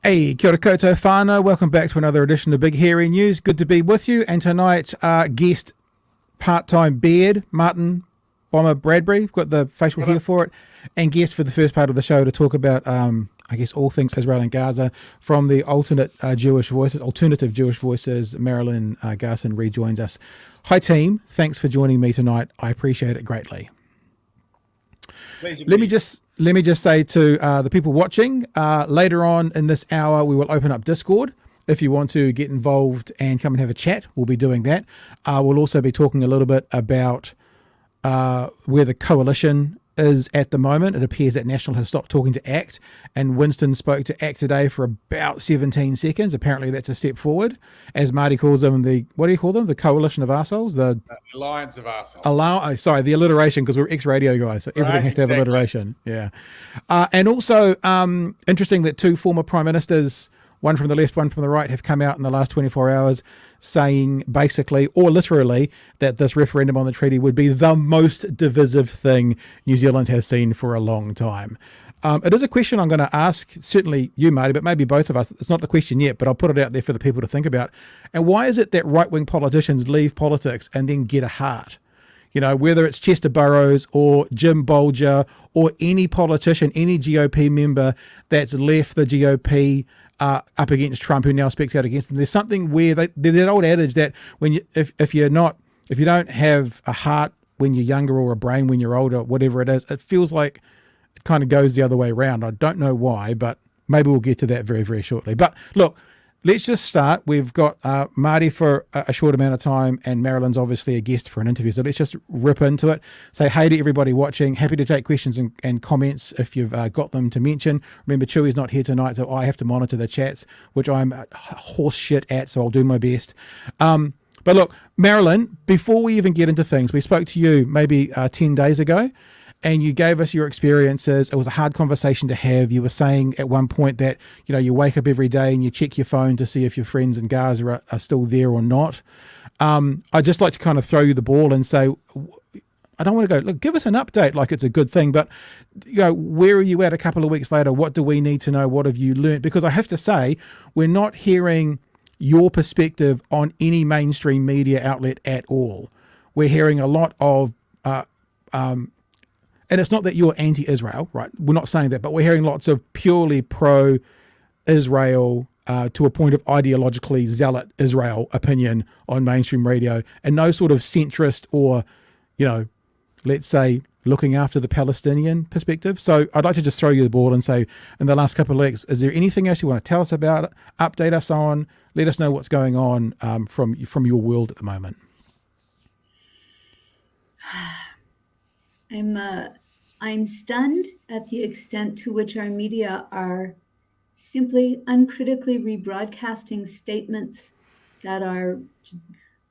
Hey, kia ora koutou whānau. Welcome back to another edition of Big Hairy News. Good to be with you. And tonight, guest part-time beard, Martin Bomber Bradbury. We've got the facial hair for it. And guest for the first part of the show to talk about, I guess, all things Israel and Gaza from the alternative Jewish voices. Marilyn Garson rejoins us. Hi, team. Thanks for joining me tonight. I appreciate it greatly. Let me just say to the people watching, later on in this hour, we will open up Discord. If you want to get involved and come and have a chat, we'll be doing that. We'll also be talking a little bit about where the coalition is at the moment. It appears that National has stopped talking to ACT, and Winston spoke to ACT today for about 17 seconds. Apparently that's a step forward. As Marty calls them, what do you call them? The coalition of arseholes? The alliance of arseholes. Sorry, the alliteration, because we're ex-radio guys, so everything has to have alliteration. Yeah. And also, interesting that two former prime ministers, one from the left, one from the right, have come out in the last 24 hours saying basically, or literally, that this referendum on the treaty would be the most divisive thing New Zealand has seen for a long time. It is a question I'm going to ask, certainly you, Marty, but maybe both of us. It's not the question yet, but I'll put it out there for the people to think about. And why is it that right-wing politicians leave politics and then get a heart? You know, whether it's Chester Burrows or Jim Bolger or any politician, any GOP member that's left the GOP up against Trump, who now speaks out against them. There's something where there's that old adage that if you don't have a heart when you're younger or a brain when you're older, whatever it is, it feels like it kind of goes the other way around. I don't know why, but maybe we'll get to that very, very shortly. But look, let's just start. We've got Marty for a short amount of time, and Marilyn's obviously a guest for an interview. So let's just rip into it. Say hey to everybody watching. Happy to take questions and comments if you've got them to mention. Remember, Chewy's not here tonight, so I have to monitor the chats, which I'm horse shit at, so I'll do my best. But look, Marilyn, before we even get into things, we spoke to you maybe 10 days ago, and you gave us your experiences. It was a hard conversation to have. You were saying at one point that, you know, you wake up every day and you check your phone to see if your friends in Gaza are still there or not. I'd just like to kind of throw you the ball and say, I don't want to go, look, give us an update like it's a good thing, but you know, where are you at a couple of weeks later? What do we need to know? What have you learned? Because I have to say, we're not hearing your perspective on any mainstream media outlet at all. We're hearing a lot of, and it's not that you're anti-Israel, right? We're not saying that, but we're hearing lots of purely pro-Israel to a point of ideologically zealot Israel opinion on mainstream radio, and no sort of centrist or, you know, let's say looking after the Palestinian perspective. So I'd like to just throw you the ball and say, in the last couple of weeks, is there anything else you want to tell us about, update us on, let us know what's going on from your world at the moment? I'm stunned at the extent to which our media are simply uncritically rebroadcasting statements that are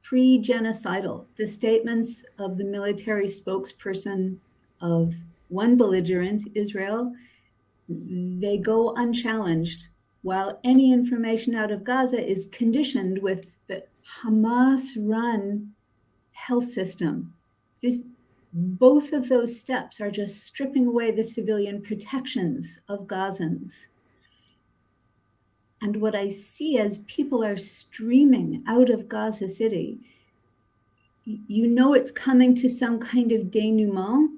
pre-genocidal. The statements of the military spokesperson of one belligerent, Israel, they go unchallenged, while any information out of Gaza is conditioned with the Hamas-run health system. Both of those steps are just stripping away the civilian protections of Gazans. And what I see as people are streaming out of Gaza City, you know it's coming to some kind of denouement.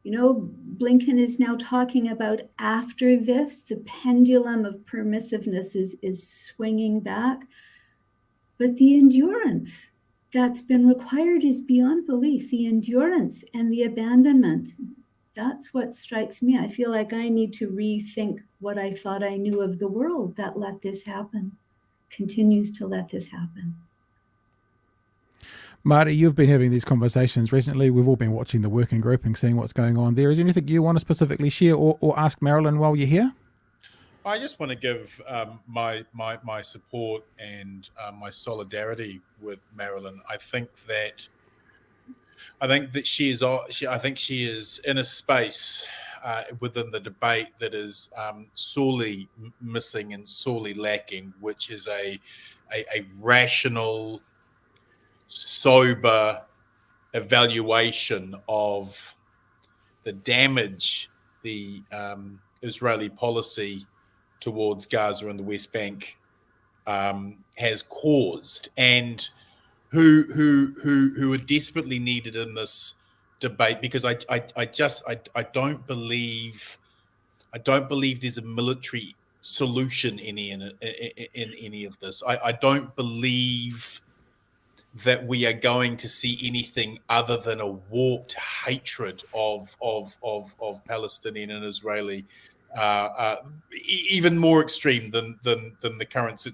You know, Blinken is now talking about after this, the pendulum of permissiveness is swinging back. But the endurance that's been required is beyond belief. The endurance and the abandonment, that's what strikes me. I feel like I need to rethink what I thought I knew of the world that let this happen, continues to let this happen. Marty, you've been having these conversations recently. We've all been watching the working group and seeing what's going on there. Is there anything you want to specifically share or ask Marilyn while you're here? I just want to give my support and my solidarity with Marilyn. I think that she is in a space within the debate that is sorely missing and sorely lacking, which is a rational, sober evaluation of the damage the Israeli policy towards Gaza and the West Bank has caused, and who are desperately needed in this debate, because I don't believe there's a military solution in any of this. I don't believe that we are going to see anything other than a warped hatred of Palestinian and Israeli, even more extreme than the current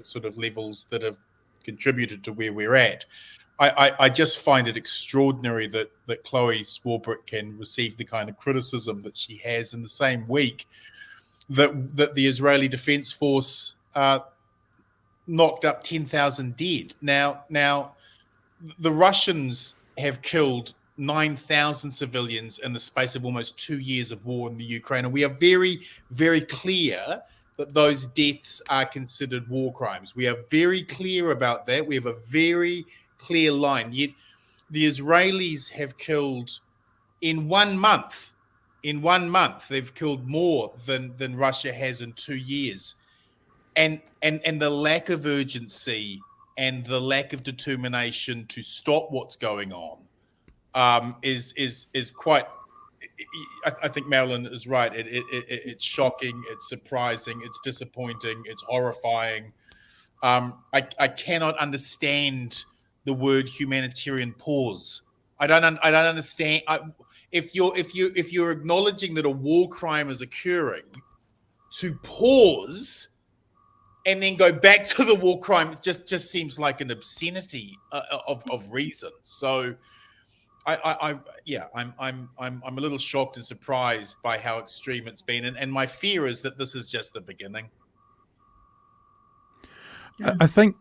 sort of levels that have contributed to where we're at. I just find it extraordinary that Chloe Swarbrick can receive the kind of criticism that she has in the same week that the Israeli Defense Force knocked up 10,000 dead. Now, the Russians have killed 9,000 civilians in the space of almost 2 years of war in the Ukraine, and we are very, very clear that those deaths are considered war crimes. We are very clear about that. We have a very clear line. Yet the Israelis have killed in 1 month. In 1 month, they've killed more than Russia has in 2 years. And the lack of urgency and the lack of determination to stop what's going on is quite. I think Marilyn is right. It's shocking. It's surprising. It's disappointing. It's horrifying. I cannot understand the word humanitarian pause. I don't understand. If you're acknowledging that a war crime is occurring, to pause and then go back to the war crime just seems like an obscenity of reason. So, I'm a little shocked and surprised by how extreme it's been, and my fear is that this is just the beginning. I think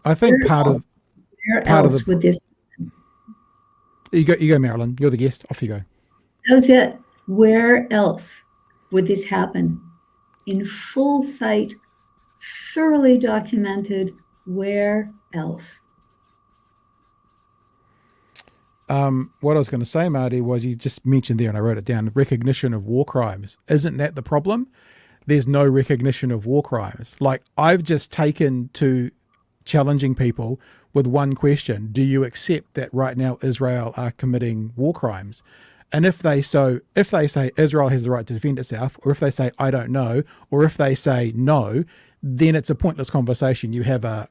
part of this. You go, Marilyn. You're the guest. Off you go. That's it. Where else would this happen? In full sight, thoroughly documented. Where else? What I was going to say, Marty, was you just mentioned there, and I wrote it down, recognition of war crimes. Isn't that the problem? There's no recognition of war crimes. Like, I've just taken to challenging people with one question: do you accept that right now Israel are committing war crimes? And if they say Israel has the right to defend itself, or if they say I don't know, or if they say no, then it's a pointless conversation. You have a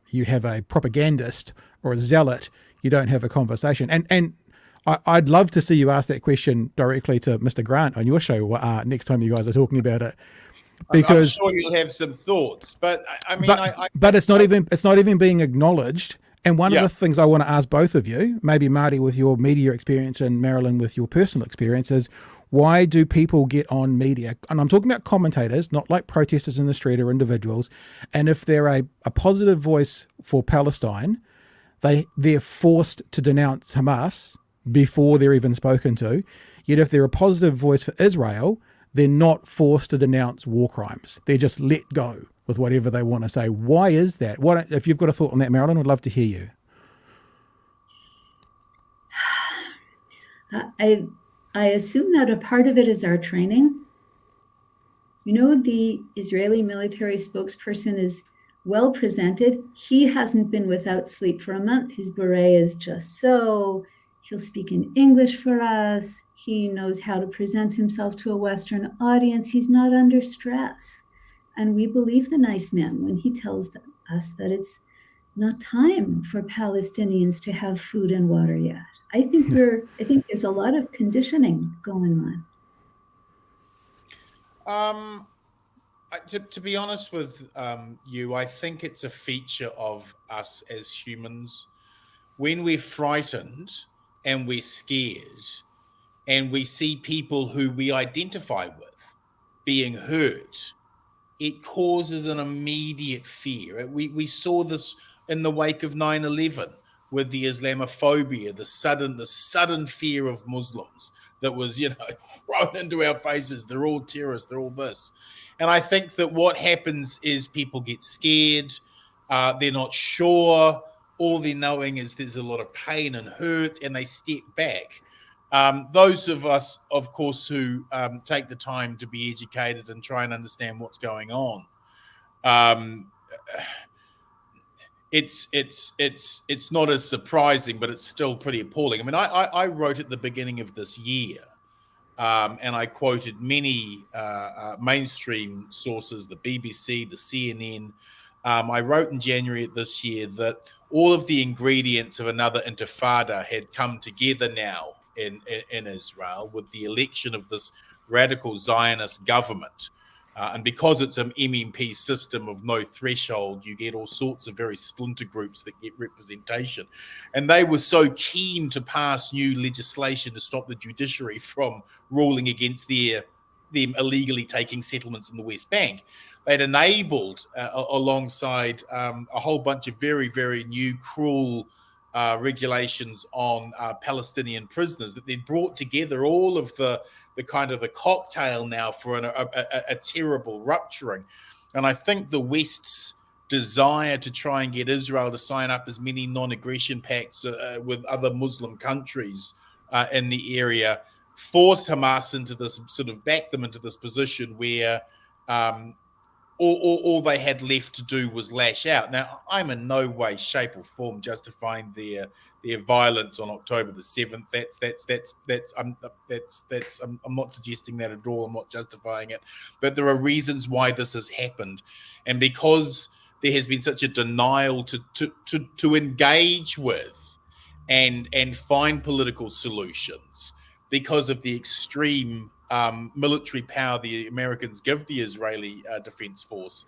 propagandist or a zealot. You don't have a conversation. And I'd love to see you ask that question directly to Mr. Grant on your show next time you guys are talking about it, because I'm sure you'll have some thoughts. But but it's not even being acknowledged. And one of the things I want to ask both of you, maybe Marty with your media experience and Marilyn with your personal experience, is why do people get on media? And I'm talking about commentators, not like protesters in the street or individuals. And if they're a positive voice for Palestine, they're forced to denounce Hamas before they're even spoken to. Yet if they're a positive voice for Israel, they're not forced to denounce war crimes. They're just let go with whatever they want to say. Why is that? If you've got a thought on that, Marilyn, I'd love to hear you. I assume that a part of it is our training. You know, the Israeli military spokesperson is well presented. He hasn't been without sleep for a month. His beret is just so. He'll speak in English for us. He knows how to present himself to a Western audience. He's not under stress. And we believe the nice man when he tells us that it's not time for Palestinians to have food and water yet. I think there's a lot of conditioning going on. To be honest with you, I think it's a feature of us as humans. when we're frightened and we're scared and we see people who we identify with being hurt, it causes an immediate fear. We saw this in the wake of 9/11 with the Islamophobia, the sudden fear of Muslims that was, thrown into our faces. They're all terrorists, they're all this. And I think that what happens is people get scared, they're not sure, all they're knowing is there's a lot of pain and hurt, and they step back. Those of us, of course, who take the time to be educated and try and understand what's going on, it's not as surprising, but it's still pretty appalling. I mean, I wrote at the beginning of this year, and I quoted many mainstream sources, the BBC, the CNN. I wrote in January of this year that all of the ingredients of another intifada had come together now in Israel with the election of this radical Zionist government. And because it's an MMP system of no threshold, you get all sorts of very splinter groups that get representation. And they were so keen to pass new legislation to stop the judiciary from ruling against them illegally taking settlements in the West Bank. They'd enabled, alongside a whole bunch of very, very new, cruel regulations on Palestinian prisoners, that they'd brought together all of the kind of the cocktail now for a terrible rupturing. And I think the West's desire to try and get Israel to sign up as many non-aggression pacts with other Muslim countries in the area forced Hamas into this, sort of backed them into this position where all they had left to do was lash out. Now, I'm in no way, shape, or form justifying their violence on October the 7th. I'm not suggesting that at all. I'm not justifying it. But there are reasons why this has happened, and because there has been such a denial to engage with and find political solutions because of the extreme military power the Americans give the Israeli Defense Force,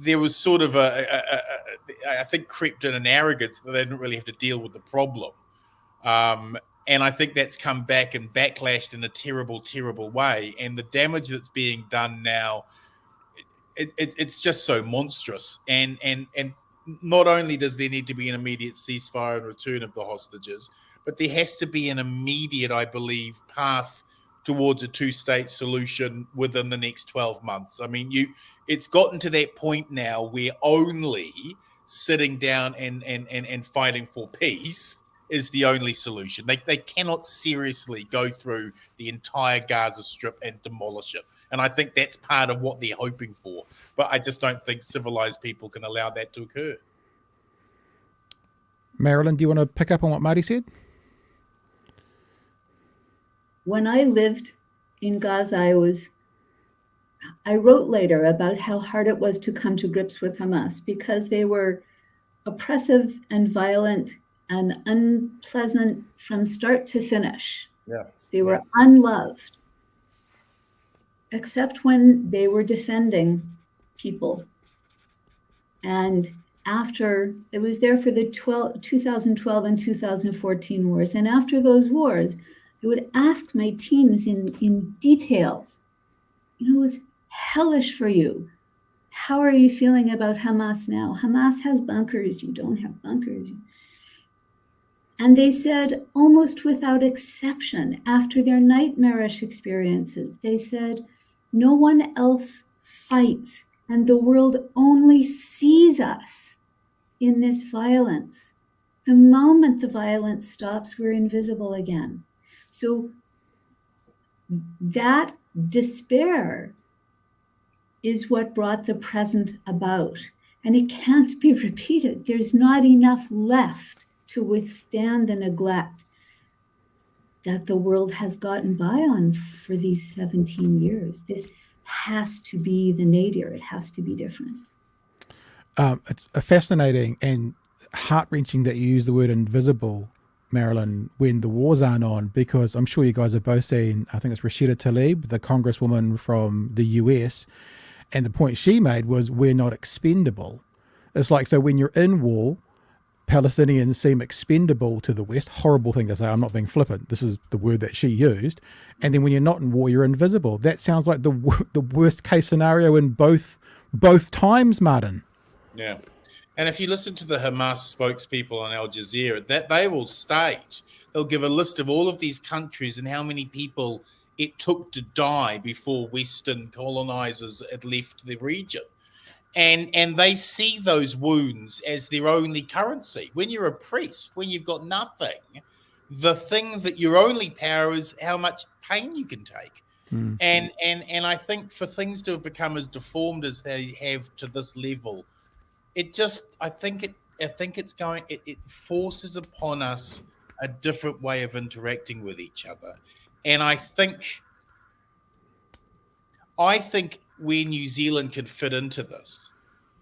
there was sort of I think crept in an arrogance that they didn't really have to deal with the problem. And I think that's come back and backlashed in a terrible, terrible way. And the damage that's being done now, it's just so monstrous. And not only does there need to be an immediate ceasefire and return of the hostages, but there has to be an immediate, I believe, path towards a two-state solution within the next 12 months. I mean, it's gotten to that point now where only sitting down and fighting for peace is the only solution. They cannot seriously go through the entire Gaza Strip and demolish it. And I think that's part of what they're hoping for. But I just don't think civilized people can allow that to occur. Marilyn, do you want to pick up on what Marty said? When I lived in Gaza, I wrote later about how hard it was to come to grips with Hamas because they were oppressive and violent and unpleasant from start to finish. Yeah. They were unloved, except when they were defending people. And after, it was there for the 2012 and 2014 wars. And after those wars, I would ask my teams in detail, it was hellish for you. How are you feeling about Hamas now? Hamas has bunkers, you don't have bunkers. And they said, almost without exception, after their nightmarish experiences, they said, no one else fights, and the world only sees us in this violence. The moment the violence stops, we're invisible again. So that despair is what brought the present about. And it can't be repeated. There's not enough left to withstand the neglect that the world has gotten by on for these 17 years. This has to be the nadir. It has to be different. It's fascinating and heart-wrenching that you use the word invisible, Marilyn, when the wars aren't on, because I'm sure you guys have both seen, I think it's Rashida Tlaib, the congresswoman from the US, and the point she made was we're not expendable. It's like, so when you're in war, Palestinians seem expendable to the West. Horrible thing to say. I'm not being flippant. This is the word that she used. And then when you're not in war, you're invisible. That sounds like the worst case scenario in both times, Martin. Yeah. And if you listen to the Hamas spokespeople on Al Jazeera, that they will state, they'll give a list of all of these countries and how many people it took to die before Western colonizers had left the region. And they see those wounds as their only currency. When you're oppressed, when you've got nothing, the thing that your only power is how much pain you can take. And I think for things to have become as deformed as they have to this level, it forces upon us a different way of interacting with each other. And I think where New Zealand could fit into this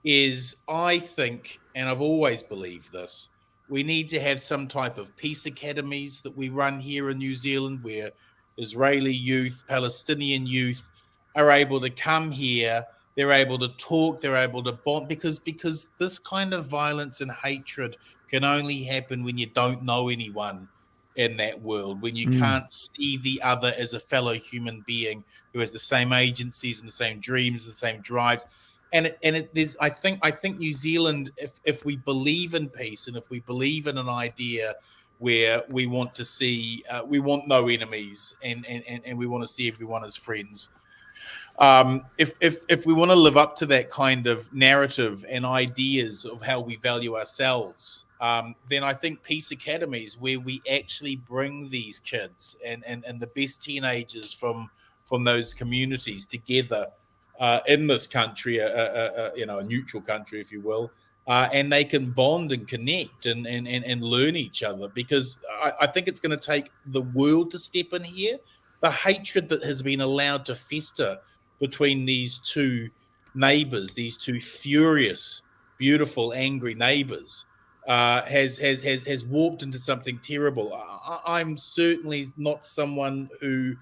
is, and I've always believed this, we need to have some type of peace academies that we run here in New Zealand where Israeli youth, Palestinian youth are able to come here, they're able to talk, they're able to bond, because this kind of violence and hatred can only happen when you don't know anyone in that world, when you can't see the other as a fellow human being who has the same agencies and the same dreams, the same drives. I think New Zealand, if we believe in peace and if we believe in an idea where we want to see, we want no enemies and we want to see everyone as friends. If we want to live up to that kind of narrative and ideas of how we value ourselves, then I think peace academies where we actually bring these kids and the best teenagers from those communities together in this country, a neutral country, if you will, and they can bond and connect and learn each other, because I think it's going to take the world to step in here. The hatred that has been allowed to fester between these two neighbors, these two furious, beautiful, angry neighbors, has warped into something terrible. I'm certainly not someone who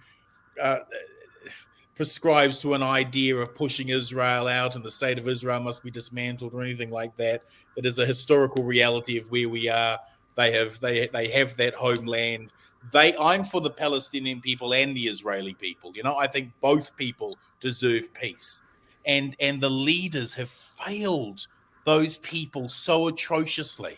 prescribes to an idea of pushing Israel out and the state of Israel must be dismantled or anything like that. It is a historical reality of where we are. They have that homeland. I'm for the Palestinian people and the Israeli people. I think both people deserve peace, and the leaders have failed those people so atrociously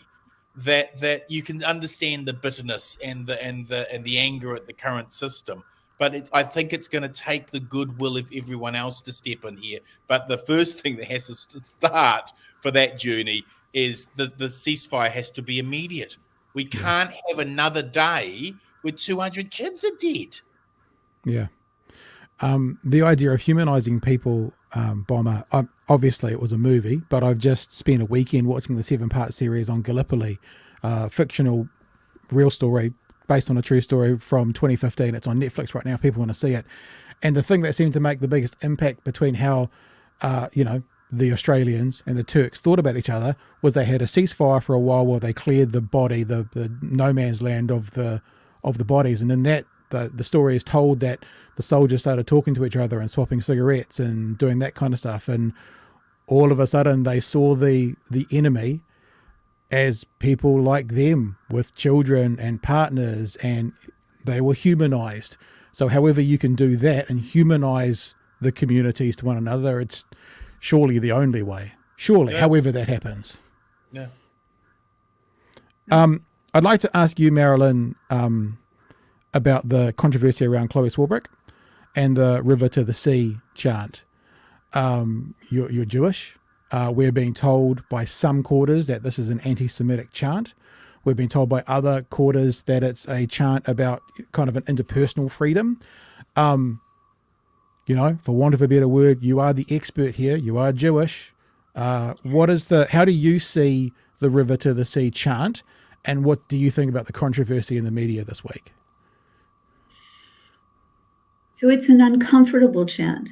that you can understand the bitterness and the anger at the current system. But I think it's going to take the goodwill of everyone else to step in here. But the first thing that has to start for that journey is the ceasefire has to be immediate. We can't have another day where 200 kids are dead. Yeah. The idea of humanizing people, Bomber, obviously it was a movie, but I've just spent a weekend watching the 7-part series on Gallipoli, fictional, real story, based on a true story from 2015. It's on Netflix right now. People want to see it. And the thing that seemed to make the biggest impact between how, the Australians and the Turks thought about each other was they had a ceasefire for a while while they cleared the body, the no man's land of the bodies. And in that, the story is told that the soldiers started talking to each other and swapping cigarettes and doing that kind of stuff. And all of a sudden they saw the enemy as people like them with children and partners, and they were humanized. So however you can do that and humanize the communities to one another, it's surely the only way. Surely, however that happens. Yeah. I'd like to ask you, Marilyn, about the controversy around Chloe Swarbrick and the River to the Sea chant. You're Jewish. We're being told by some quarters that this is an anti-Semitic chant. We've been told by other quarters that it's a chant about kind of an interpersonal freedom. For want of a better word, you are the expert here. You are Jewish. How do you see the River to the Sea chant, and what do you think about the controversy in the media this week? So it's an uncomfortable chant,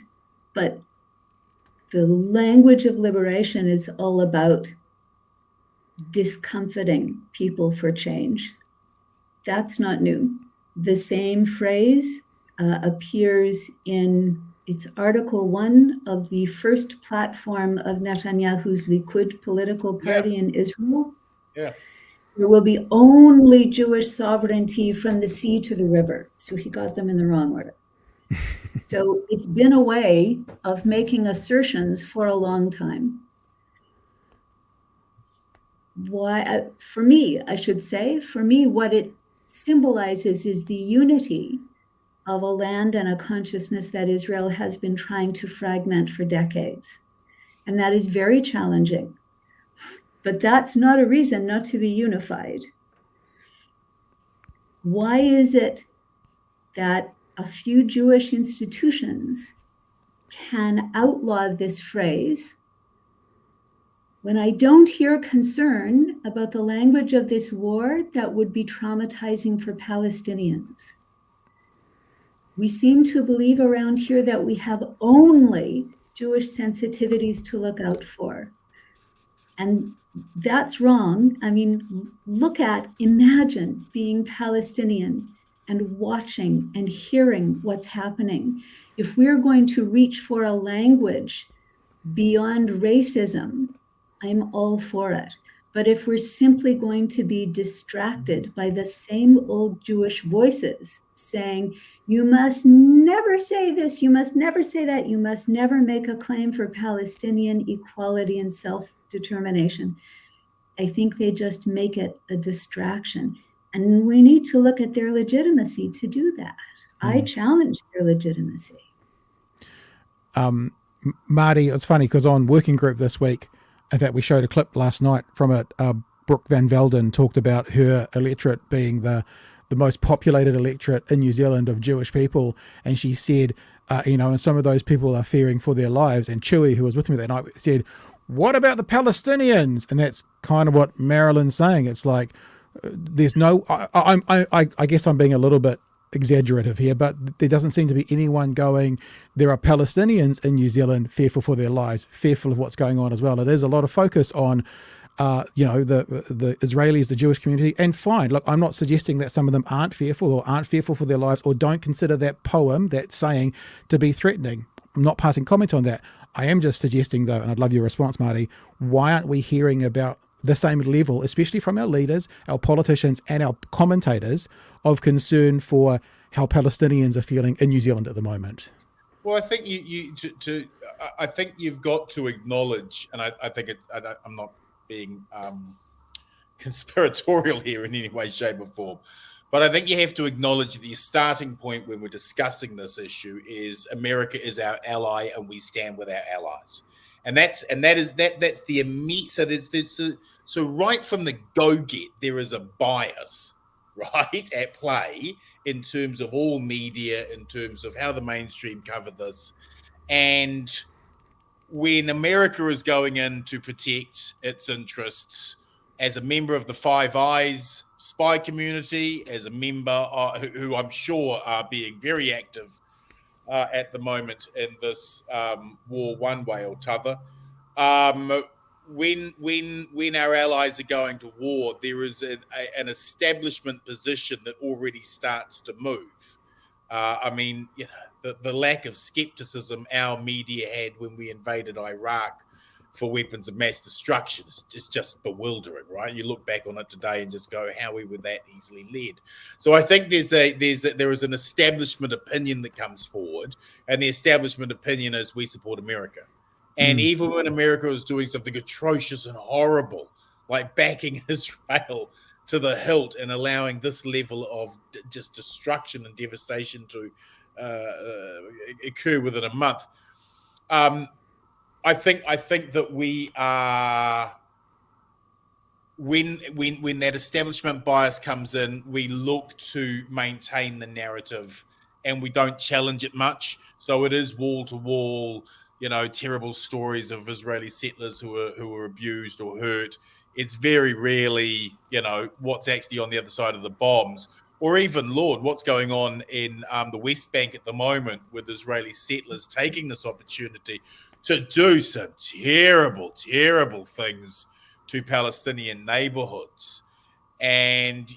but the language of liberation is all about discomfiting people for change. That's not new. The same phrase appears in Article 1 of the first platform of Netanyahu's Likud political party in Israel. Yeah. there will be only Jewish sovereignty from the sea to the river. So he got them in the wrong order. So it's been a way of making assertions for a long time. Why, for me, what it symbolizes is the unity of a land and a consciousness that Israel has been trying to fragment for decades. And that is very challenging. But that's not a reason not to be unified. Why is it that a few Jewish institutions can outlaw this phrase when I don't hear concern about the language of this war that would be traumatizing for Palestinians? We seem to believe around here that we have only Jewish sensitivities to look out for. And that's wrong. I mean, imagine being Palestinian and watching and hearing what's happening. If we're going to reach for a language beyond racism, I'm all for it. But if we're simply going to be distracted by the same old Jewish voices saying, you must never say this, you must never say that, you must never make a claim for Palestinian equality and self-determination, I think they just make it a distraction. And we need to look at their legitimacy to do that. I challenge their legitimacy. Marty, it's funny because on Working Group this week, in fact, we showed a clip last night from it. Brooke Van Velden talked about her electorate being the most populated electorate in New Zealand of Jewish people. And she said, and some of those people are fearing for their lives. And Chewy, who was with me that night, said, what about the Palestinians? And that's kind of what Marilyn's saying. It's like, there's no, I guess I'm being a little bit exaggerative here, but there doesn't seem to be anyone going, there are Palestinians in New Zealand fearful for their lives, fearful of what's going on as well. It is a lot of focus on, the Israelis, the Jewish community, and fine. Look, I'm not suggesting that some of them aren't fearful for their lives or don't consider that poem, that saying, to be threatening. I'm not passing comment on that. I am just suggesting though, and I'd love your response, Marty, why aren't we hearing about the same level, especially from our leaders, our politicians, and our commentators, of concern for how Palestinians are feeling in New Zealand at the moment? Well, I think I think you've got to acknowledge, and I think I'm not being conspiratorial here in any way, shape, or form, but I think you have to acknowledge the starting point when we're discussing this issue is America is our ally, and we stand with our allies. And that's the immediate. So right from the go-get, there is a bias, right, at play in terms of all media, in terms of how the mainstream cover this. And when America is going in to protect its interests as a member of the Five Eyes spy community, as a member who I'm sure are being very active at the moment in this war, one way or t'other. When our allies are going to war, there is an establishment position that already starts to move. The lack of skepticism our media had when we invaded Iraq for weapons of mass destruction is just bewildering, right? You look back on it today and just go, how we were that easily led. So I think there is an establishment opinion that comes forward, and the establishment opinion is we support America. And even when America is doing something atrocious and horrible, like backing Israel to the hilt and allowing this level of just destruction and devastation to occur within a month, I think that we are, when that establishment bias comes in, we look to maintain the narrative, and we don't challenge it much. So it is wall to wall. Terrible stories of Israeli settlers who were abused or hurt. It's very rarely, what's actually on the other side of the bombs, or even, Lord, what's going on in the West Bank at the moment with Israeli settlers taking this opportunity to do some terrible, terrible things to Palestinian neighborhoods. And,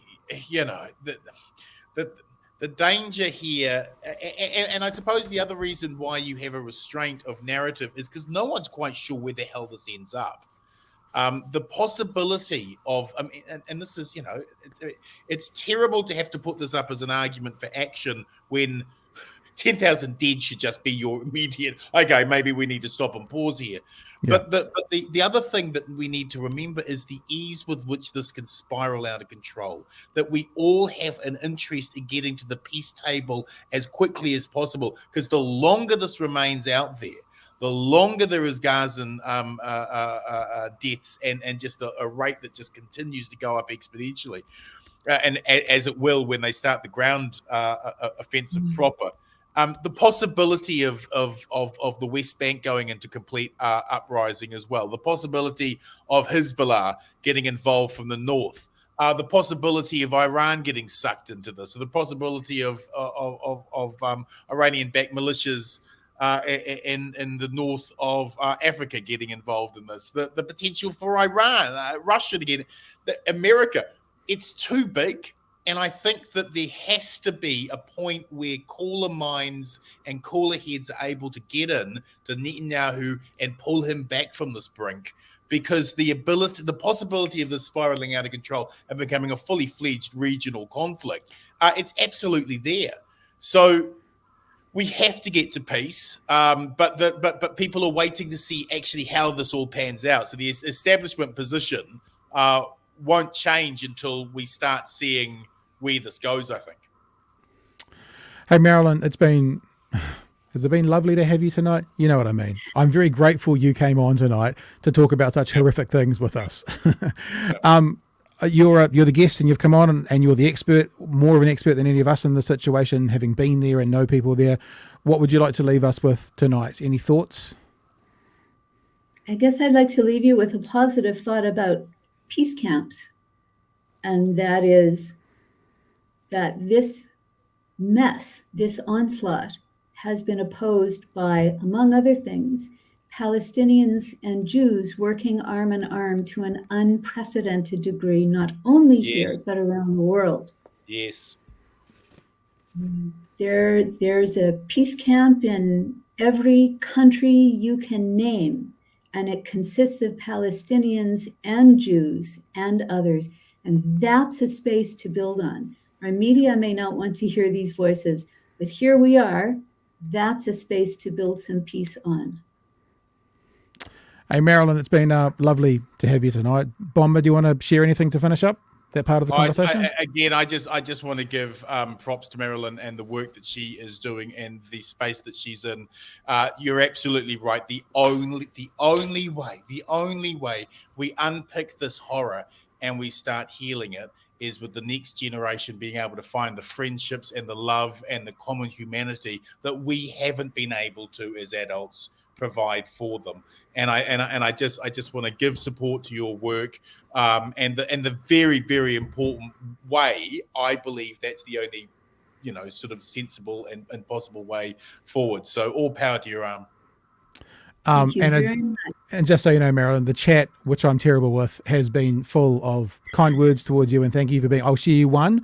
the danger here, and I suppose the other reason why you have a restraint of narrative is because no one's quite sure where the hell this ends up. The possibility of, I mean, and this is, it's terrible to have to put this up as an argument for action when 10,000 dead should just be your immediate, okay, maybe we need to stop and pause here. Yeah. But the other thing that we need to remember is the ease with which this can spiral out of control, that we all have an interest in getting to the peace table as quickly as possible, because the longer this remains out there, the longer there is Gazan deaths and just a rate that just continues to go up exponentially, and as it will when they start the ground offensive proper. The possibility of the West Bank going into complete uprising as well, the possibility of Hezbollah getting involved from the north, the possibility of Iran getting sucked into this, or the possibility of Iranian-backed militias in the north of Africa getting involved in this, the potential for Iran, Russia to get America. It's too big. And I think that there has to be a point where cooler minds and cooler heads are able to get in to Netanyahu and pull him back from this brink, because the possibility of this spiraling out of control and becoming a fully fledged regional conflict, it's absolutely there. So we have to get to peace, but people are waiting to see actually how this all pans out. So the establishment position won't change until we start seeing where this goes, I think. Hey, Marilyn, has it been lovely to have you tonight? You know what I mean. I'm very grateful you came on tonight to talk about such horrific things with us. You're the guest and you've come on and you're the expert, more of an expert than any of us in the situation, having been there and know people there. What would you like to leave us with tonight? Any thoughts? I guess I'd like to leave you with a positive thought about peace camps. And that is that this mess, this onslaught, has been opposed by, among other things, Palestinians and Jews working arm in arm to an unprecedented degree, not only here, but around the world. Yes. There's a peace camp in every country you can name, and it consists of Palestinians and Jews and others. And that's a space to build on. Our media may not want to hear these voices, but here we are. That's a space to build some peace on. Hey, Marilyn, it's been lovely to have you tonight. Bomber, do you want to share anything to finish up that part of the conversation? I just want to give props to Marilyn and the work that she is doing and the space that she's in. You're absolutely right. The only way we unpick this horror and we start healing it is with the next generation being able to find the friendships and the love and the common humanity that we haven't been able to as adults provide for them. And I just want to give support to your work, and the very, very important way. I believe that's the only sort of sensible and possible way forward. So all power to your arm. And just so you know, Marilyn, the chat, which I'm terrible with, has been full of kind words towards you and thank you for being. I'll share you one,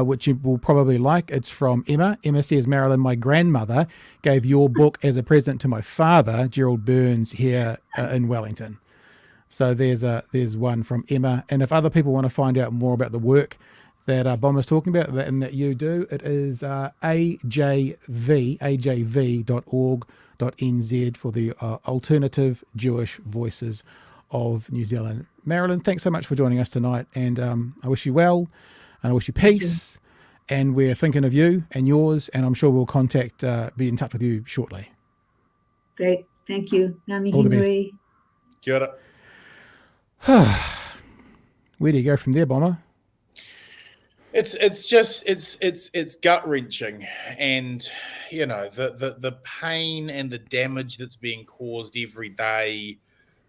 which you will probably like. It's from Emma. Emma says, Marilyn, my grandmother gave your book as a present to my father, Gerald Burns, here in Wellington. So there's one from Emma. And if other people want to find out more about the work that Bomber's talking about and that you do, it is ajv.org.nz for the Alternative Jewish Voices of New Zealand. Marilyn, thanks so much for joining us tonight, and I wish you well, and I wish you peace, and we're thinking of you and yours, and I'm sure we'll be in touch with you shortly. Great, thank you. All the best. Kia ora. Where do you go from there, Bomber? It's gut wrenching, and the pain and the damage that's being caused every day,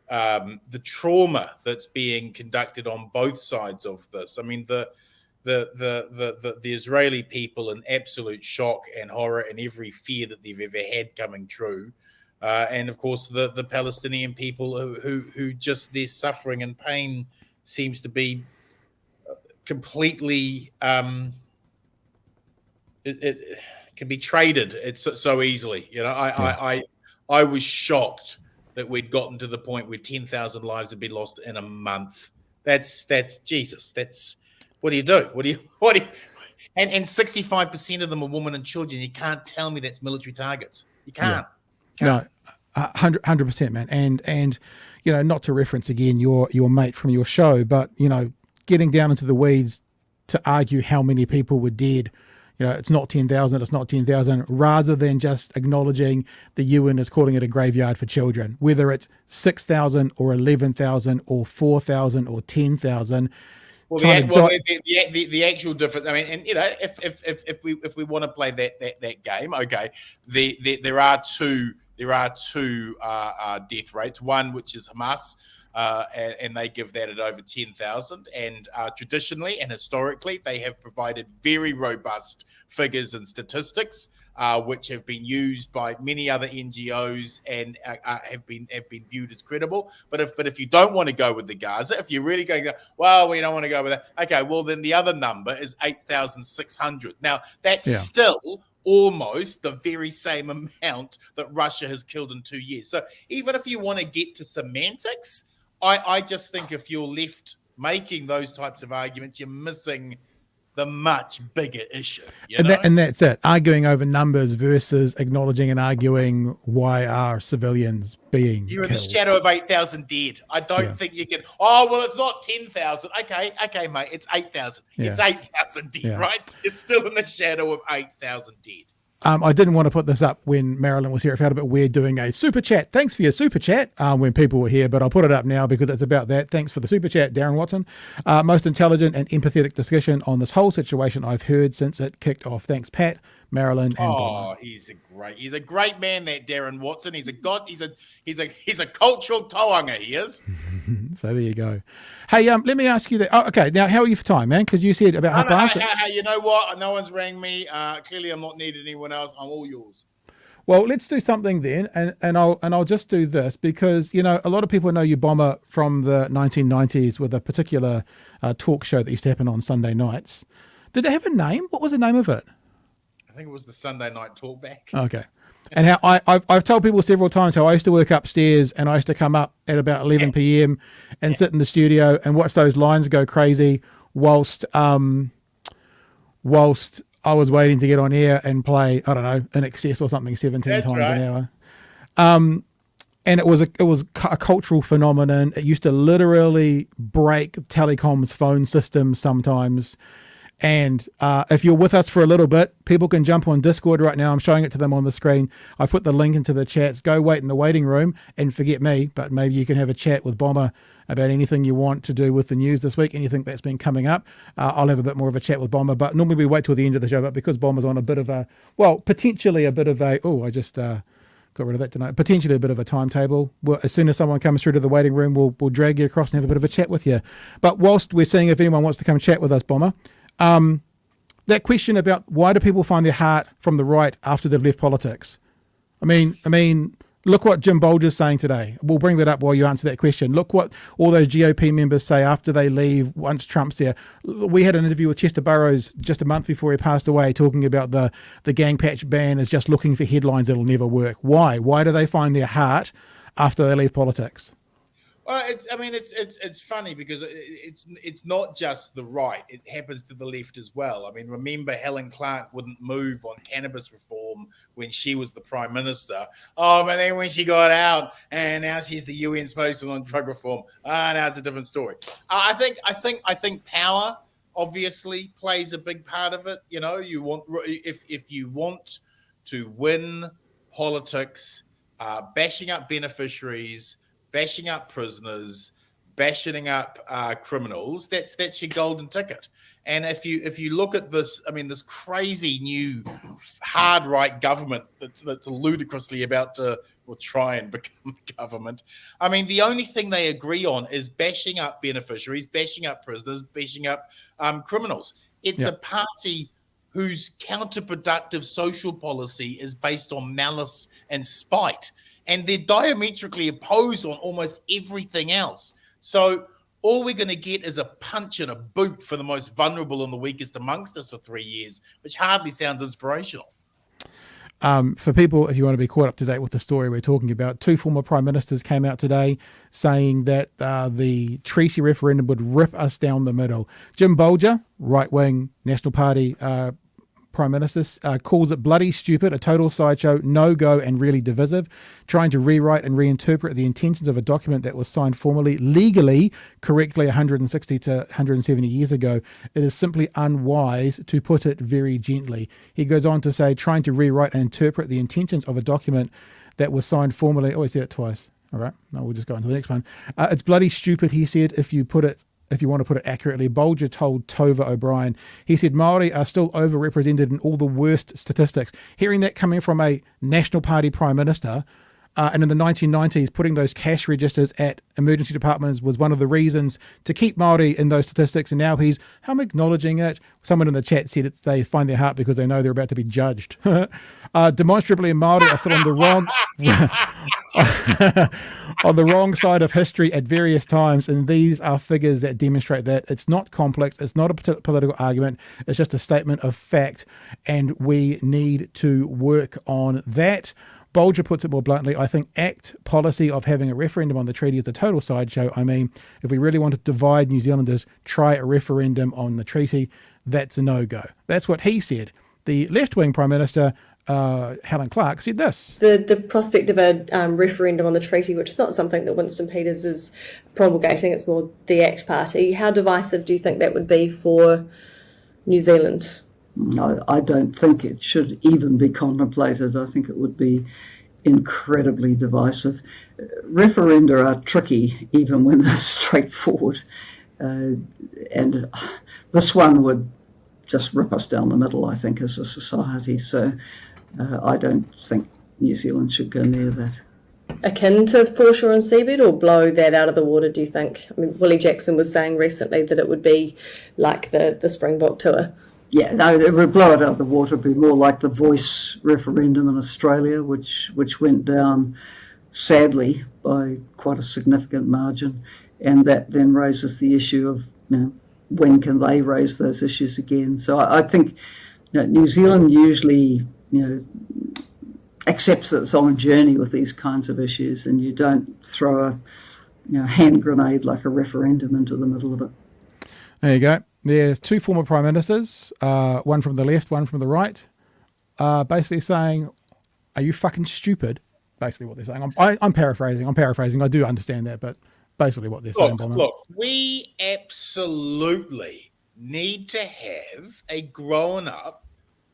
the trauma that's being conducted on both sides of this. I mean, the Israeli people in absolute shock and horror and every fear that they've ever had coming true, and of course the Palestinian people who just their suffering and pain seems to be completely it can be traded. It's so easily. I was shocked that we'd gotten to the point where 10,000 lives had been lost in a month. That's Jesus. That's what do you do? What do you? And 65% of them are women and children. You can't tell me that's military targets. You can't. No, 100%, man. And not to reference again your mate from your show, but getting down into the weeds to argue how many people were dead. It's not 10,000, it's not 10,000, rather than just acknowledging the UN is calling it a graveyard for children, whether it's 6,000 or 11,000 or 4,000 or 10,000. Well, the actual difference. I mean, and if we want to play that game, okay, there are two death rates. One which is Hamas. And they give that at over 10,000. And traditionally and historically, they have provided very robust figures and statistics, which have been used by many other NGOs and have been viewed as credible. But if you don't want to go with the Gaza, if you're really going, well, we don't want to go with that. Okay, well then the other number is 8,600. Now that's still almost the very same amount that Russia has killed in 2 years. So even if you want to get to semantics, I just think if you're left making those types of arguments, you're missing the much bigger issue. And that's it. Arguing over numbers versus acknowledging and arguing why are civilians being You're killed. In the shadow of 8,000 dead. I don't think you can, it's not 10,000. Okay, mate, it's 8,000. Yeah. It's 8,000 dead, right? You're still in the shadow of 8,000 dead. I didn't want to put this up when Marilyn was here. It felt a bit weird doing a super chat. Thanks for your super chat when people were here, but I'll put it up now because it's about that. Thanks for the super chat, Darren Watson. Most intelligent and empathetic discussion on this whole situation I've heard since it kicked off. Thanks, Pat, Marilyn, and Bomber. He's a great man, that Darren Watson. He's a cultural toanga, he is. So there you go. Hey, let me ask you that. Oh, okay. Now, how are you for time, man? Because you said about half past. Hey, you know what? No one's rang me. Clearly, I'm not needed anyone else. I'm all yours. Well, let's do something then, and I'll just do this because a lot of people know you, Bomber, from the 1990s with a particular talk show that used to happen on Sunday nights. Did it have a name? What was the name of it? I think it was the Sunday Night Talkback. Okay. And how I've told people several times how I used to work upstairs and I used to come up at about 11 p.m. and sit in the studio and watch those lines go crazy whilst I was waiting to get on air and play, I don't know, In Excess or something 17 times an hour. And it was a cultural phenomenon. It used to literally break telecom's phone systems sometimes. And if you're with us for a little bit, people can jump on Discord right now. I'm showing it to them on the screen. I put the link into the chats. Go wait in the waiting room and forget me, but maybe you can have a chat with Bomber about anything you want to do with the news this week, anything that's been coming up. I'll have a bit more of a chat with Bomber, but normally we wait till the end of the show, but because Bomber's on a bit of a, potentially a bit of a, I just got rid of that tonight, potentially a bit of a timetable. Well, as soon as someone comes through to the waiting room, we'll drag you across and have a bit of a chat with you. But whilst we're seeing if anyone wants to come chat with us, Bomber, that question about why do people find their heart from the right after they've left politics? I mean, look what Jim Bolger's saying today. We'll bring that up while you answer that question. Look what all those GOP members say after they leave once Trump's there. We had an interview with Chester Burrows just a month before he passed away talking about the gang patch ban is just looking for headlines that'll never work. Why? Why do they find their heart after they leave politics? Well, it's funny because it's not just the right; it happens to the left as well. I mean, remember Helen Clarke wouldn't move on cannabis reform when she was the prime minister. But then when she got out, and now she's the UN spokesman on drug reform. Now it's a different story. I think power obviously plays a big part of it. You want if you want to win politics, bashing up beneficiaries, bashing up prisoners, bashing up criminals, that's your golden ticket. And if you look at this, this crazy new hard right government that's ludicrously about to try and become government. The only thing they agree on is bashing up beneficiaries, bashing up prisoners, bashing up criminals. It's a party whose counterproductive social policy is based on malice and spite. And they're diametrically opposed on almost everything else. So all we're going to get is a punch and a boot for the most vulnerable and the weakest amongst us for 3 years, which hardly sounds inspirational. For people, if you want to be caught up to date with the story we're talking about, 2 former prime ministers came out today saying that the treaty referendum would rip us down the middle. Jim Bolger, right-wing National Party Prime Minister, calls it bloody stupid, a total sideshow, no-go and really divisive, trying to rewrite and reinterpret the intentions of a document that was signed formally, legally, correctly 160 to 170 years ago. It is simply unwise, to put it very gently. He goes on to say, trying to rewrite and interpret the intentions of a document that was signed formally. Oh, I said it twice. All right, no, we'll just go on to the next one. It's bloody stupid, he said, if you want to put it accurately. Bolger told Tova O'Brien. He said Māori are still overrepresented in all the worst statistics. Hearing that coming from a National Party Prime Minister, and in the 1990s, putting those cash registers at emergency departments was one of the reasons to keep Māori in those statistics. And now I'm acknowledging it. Someone in the chat said they find their heart because they know they're about to be judged. Demonstrably, Māori are still on the wrong... on the wrong side of history at various times, and these are figures that demonstrate that. It's not complex, it's not a political argument, it's just a statement of fact, and we need to work on that. Bolger puts it more bluntly. I think policy of having a referendum on the treaty is a total sideshow. I mean, if we really want to divide New Zealanders, try a referendum on the treaty. That's a no-go. That's what he said. The left-wing Prime Minister, Helen Clarke, said this. The prospect of a referendum on the treaty, which is not something that Winston Peters is promulgating, it's more the ACT Party. How divisive do you think that would be for New Zealand? No, I don't think it should even be contemplated. I think it would be incredibly divisive. Referenda are tricky even when they're straightforward. And this one would just rip us down the middle, I think, as a society. So I don't think New Zealand should go near that. Akin to foreshore and seabed, or blow that out of the water, do you think? I mean, Willie Jackson was saying recently that it would be like the Springbok tour. Yeah, no, it would blow it out of the water. It would be more like the Voice referendum in Australia, which went down, sadly, by quite a significant margin. And that then raises the issue of, when can they raise those issues again? So I think New Zealand usually, accepts that it's on a journey with these kinds of issues, and you don't throw a hand grenade like a referendum into the middle of it. There you go. There's 2 former prime ministers, one from the left, one from the right, basically saying, are you fucking stupid? Basically what they're saying. I'm paraphrasing. I do understand that, but basically what they're saying. Look, we absolutely need to have a grown-up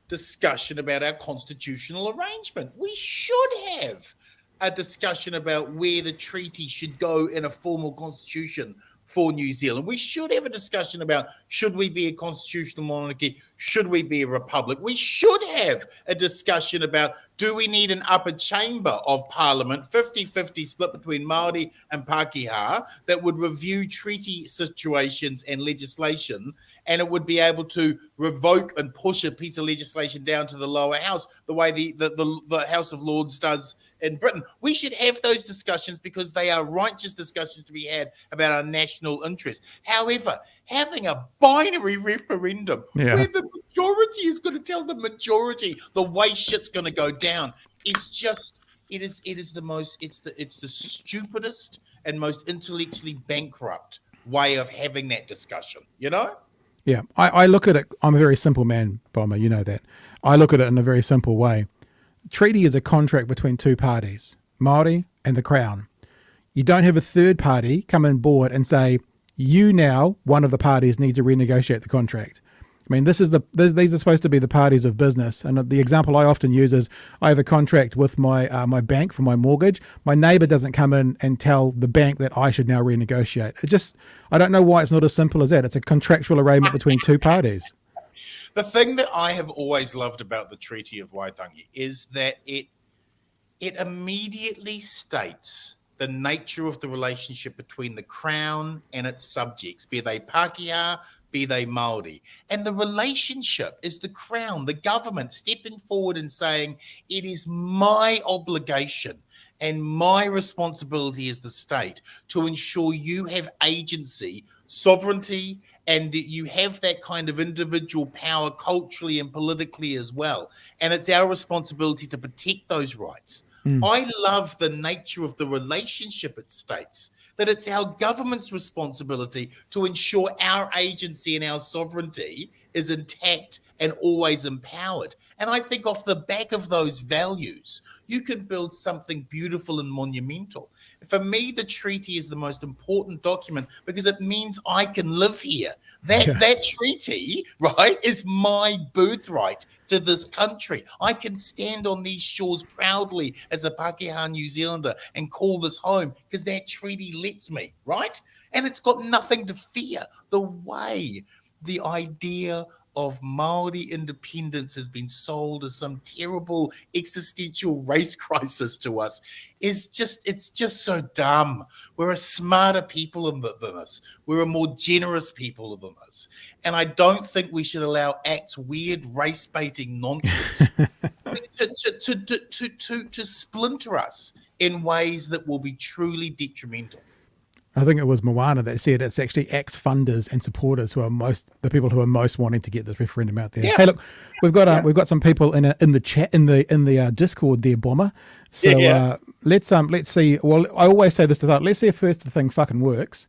discussion about our constitutional arrangement. We should have a discussion about where the treaty should go in a formal constitution for New Zealand. We should have a discussion about, should we be a constitutional monarchy? Should we be a republic? We should have a discussion about, do we need an upper chamber of parliament, 50-50 split between Māori and Pākehā, that would review treaty situations and legislation, and it would be able to revoke and push a piece of legislation down to the lower house, the way the House of Lords does in Britain. We should have those discussions because they are righteous discussions to be had about our national interest. However, having a binary referendum where the majority is going to tell the majority the way shit's going to go down is just, it's the stupidest and most intellectually bankrupt way of having that discussion, Yeah, I look at it, I'm a very simple man, Bomber, you know that. I look at it in a very simple way. Treaty is a contract between 2 parties, Māori and the Crown. You don't have a third party come on board and say, you now, one of the parties, need to renegotiate the contract. I mean, these are supposed to be the parties of business. And the example I often use is, I have a contract with my bank for my mortgage. My neighbour doesn't come in and tell the bank that I should now renegotiate. I don't know why it's not as simple as that. It's a contractual arrangement between 2 parties. The thing that I have always loved about the Treaty of Waitangi is that it immediately states the nature of the relationship between the Crown and its subjects, be they Pākehā, be they Māori. And the relationship is the Crown, the government, stepping forward and saying, it is my obligation and my responsibility as the state to ensure you have agency sovereignty, and that you have that kind of individual power culturally and politically as well. And it's our responsibility to protect those rights. I love the nature of the relationship it states, that it's our government's responsibility to ensure our agency and our sovereignty is intact and always empowered. And I think off the back of those values, you can build something beautiful and monumental. For me, the treaty is the most important document because it means I can live here. That treaty, right, is my birthright to this country. I can stand on these shores proudly as a Pākehā New Zealander and call this home because that treaty lets me, right? And it's got nothing to fear. The idea of Māori independence has been sold as some terrible existential race crisis to us it's just so dumb. We're a smarter people than us. We're a more generous people than us. And I don't think we should allow ACT's weird race baiting nonsense to splinter us in ways that will be truly detrimental. I think it was Moana that said it's actually ACT's funders and supporters who are the people who are most wanting to get this referendum out there. Yeah. Hey, look, we've got some people in the chat in the Discord there, Bomber. So let's see. Well, I always say this to start. Let's see if first the thing fucking works,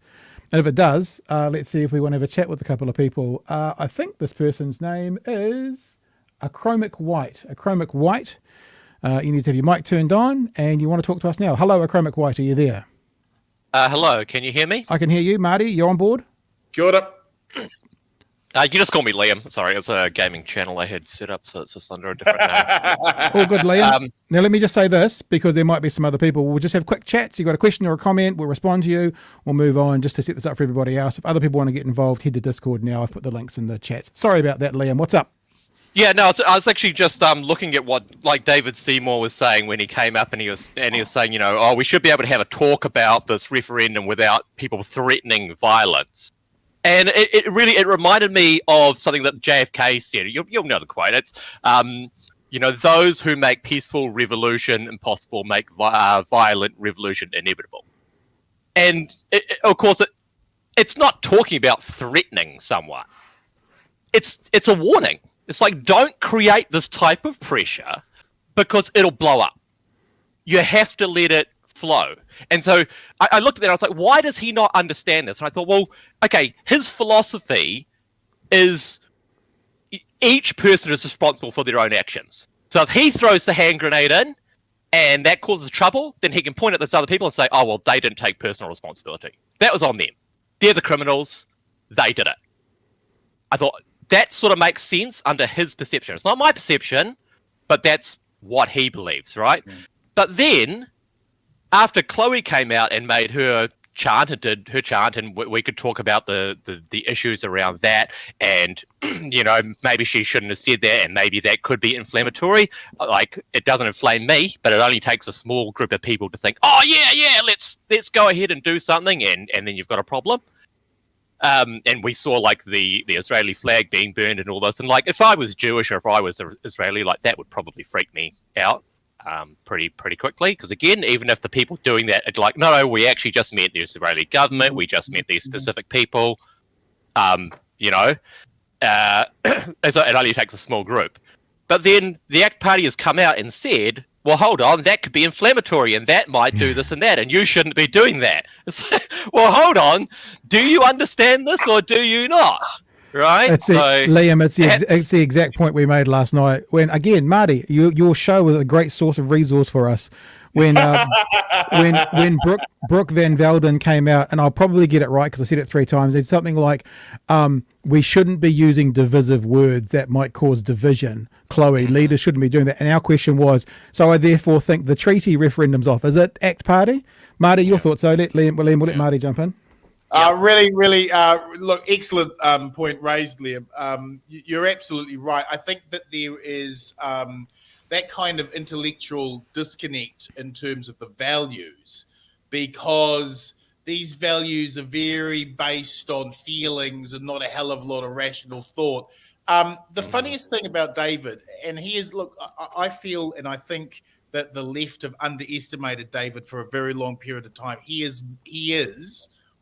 and if it does, let's see if we want to have a chat with a couple of people. I think this person's name is Achromic White. Achromic White. You need to have your mic turned on, and you want to talk to us now. Hello, Achromic White. Are you there? Hello, can you hear me? I can hear you, Marty. You're on board? Kia ora. You just call me Liam. Sorry, it's a gaming channel I had set up, so it's just under a different name. All good, Liam. Now, let me just say this, because there might be some other people. We'll just have quick chats. You got a question or a comment, we'll respond to you. We'll move on just to set this up for everybody else. If other people want to get involved, head to Discord now. I've put the links in the chat. Sorry about that, Liam. What's up? Yeah, no, I was actually just looking at what David Seymour was saying when he came up, and he was saying, we should be able to have a talk about this referendum without people threatening violence. And it really reminded me of something that JFK said. You'll know the quote. It's those who make peaceful revolution impossible make violent revolution inevitable. And of course, it's not talking about threatening someone. It's a warning. It's like, don't create this type of pressure because it'll blow up. You have to let it flow. And so I looked at that and I was like, why does he not understand this? And I thought, well, okay, his philosophy is each person is responsible for their own actions. So if he throws the hand grenade in and that causes trouble, then he can point at those other people and say, oh, well, they didn't take personal responsibility. That was on them. They're the criminals. They did it. I thought, that sort of makes sense under his perception. It's not my perception, but that's what he believes, right? Mm. But then, after Chloe came out and made her chant and did her chant, and we could talk about the issues around that, and maybe she shouldn't have said that, and maybe that could be inflammatory. Like, it doesn't inflame me, but it only takes a small group of people to think, oh yeah, let's go ahead and do something, and then you've got a problem. And we saw like the Israeli flag being burned and all this, and like if I was Jewish or if I was Israeli, like that would probably freak me out pretty quickly, because again, even if the people doing that are like, no, we actually just meant the Israeli government, we just meant these specific people, so it only takes a small group. But then the ACT Party has come out and said, well, hold on, that could be inflammatory and that might do this and that, and you shouldn't be doing that. It's like, well, hold on, do you understand this or do you not? Right? Liam, it's the exact point we made last night. When, again, Marty, your show was a great source of resource for us. When Brooke Van Velden came out, and I'll probably get it right because I said it 3 times, it's something like, we shouldn't be using divisive words that might cause division. Chloe, leaders shouldn't be doing that. And our question was, so I therefore think the treaty referendum's off. Is it ACT Party? Marty, your thoughts? So we'll let Marty jump in. Really, look, excellent point raised, Liam. You're absolutely right. I think that there is that kind of intellectual disconnect in terms of the values, because these values are very based on feelings and not a hell of a lot of rational thought. The funniest thing about David, and I feel and I think that the left have underestimated David for a very long period of time. He is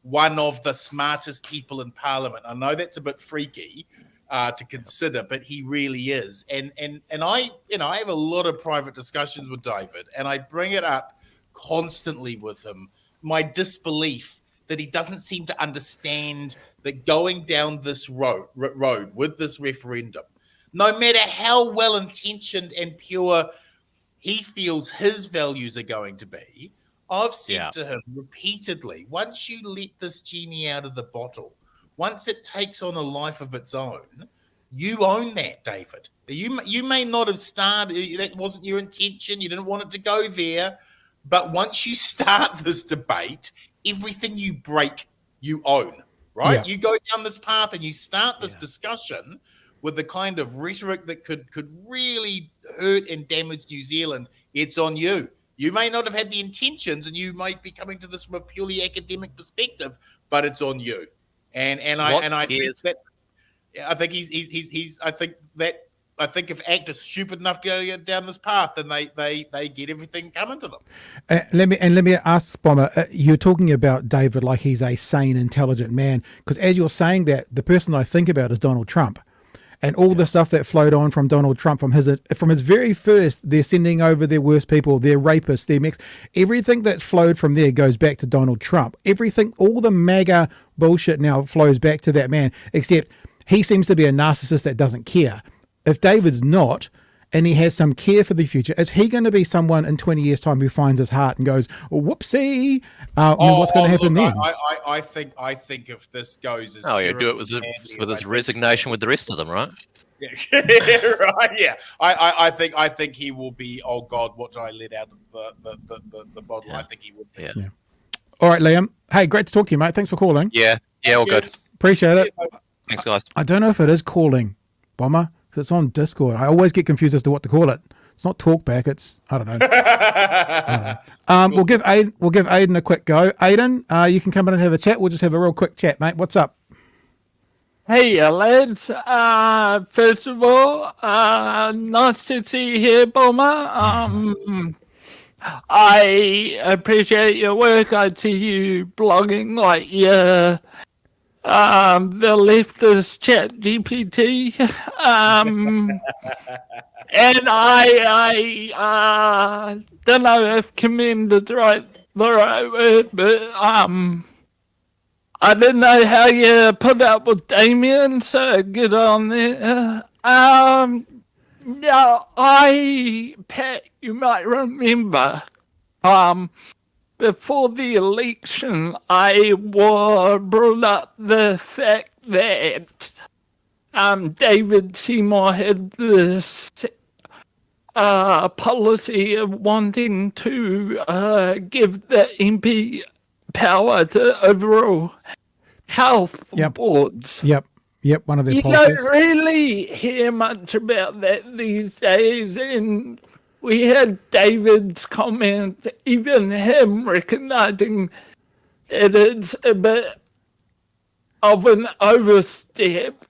one of the smartest people in Parliament. I know that's a bit freaky to consider, but he really is. And I have a lot of private discussions with David, and I bring it up constantly with him. My disbelief that he doesn't seem to understand that going down this road with this referendum, no matter how well-intentioned and pure he feels his values are going to be, I've said to him repeatedly, once you let this genie out of the bottle, once it takes on a life of its own, you own that, David. You may not have started, that wasn't your intention, you didn't want it to go there, but once you start this debate, everything you break, you own, right? Yeah. You go down this path and you start this discussion with the kind of rhetoric that could really hurt and damage New Zealand. It's on you. You may not have had the intentions, and you might be coming to this from a purely academic perspective, but it's on you. I think if ACT is stupid enough to go down this path, then they get everything coming to them. Let me ask, Bomber, you're talking about David like he's a sane, intelligent man, because as you're saying that, the person I think about is Donald Trump. And all the stuff that flowed on from Donald Trump, from his very first, they're sending over their worst people, their rapists, their everything that flowed from there goes back to Donald Trump. Everything, all the MAGA bullshit now flows back to that man, except he seems to be a narcissist that doesn't care. If David's not, and he has some care for the future, is he going to be someone in 20 years' time who finds his heart and goes, whoopsie? What's going to happen then? I think if this goes as do it with his resignation with the rest of them, right? Yeah, right. Yeah, I think he will be. Oh God, what did I let out of the bottle? Yeah. I think he would be. Yeah. All right, Liam. Hey, great to talk to you, mate. Thanks for calling. Yeah, all good. Appreciate it. Thanks, guys. I don't know if it is calling, Bomber. It's on Discord. I always get confused as to what to call it. It's not talkback. It's I don't know. We'll give Aidan a quick go. Aidan, you can come in and have a chat. We'll just have a real quick chat, mate. What's up? Hey, lads. First of all, nice to see you here, Bomber. I appreciate your work. I see you blogging like you're the leftist chat GPT. And I don't know if commend is the right word, but I didn't know how you put up with Damien, so good on there. Now, Pat, you might remember, before the election, I brought up the fact that David Seymour had this policy of wanting to give the MP power to overall health boards. Yep, one of their policies. You don't really hear much about that these days, and we had David's comment, even him recognizing that it's a bit of an overstep.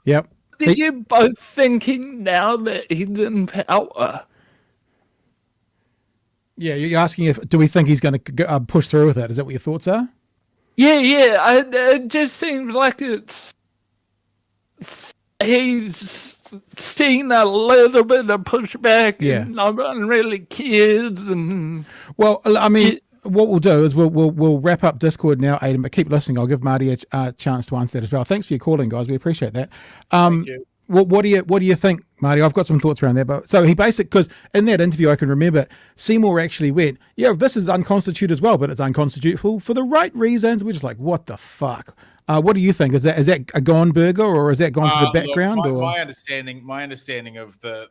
Yep. Are you both thinking now that he's in power? Yeah, you're asking do we think he's going to push through with it? Is that what your thoughts are? Yeah. It just seems like he's seen a little bit of pushback, and no one really cares. And well, I mean, what we'll do is we'll wrap up Discord now, Aidan. But keep listening. I'll give Marty a chance to answer that as well. Thanks for your calling, guys. We appreciate that. Thank you. What do you think, Marty? I've got some thoughts around that. But so he because in that interview I can remember Seymour actually went, this is unconstitutional as well, but it's unconstitutional for the right reasons. We're just like, what the fuck? What do you think? Is that a gone burger, or has that gone to the background? Look, my understanding of the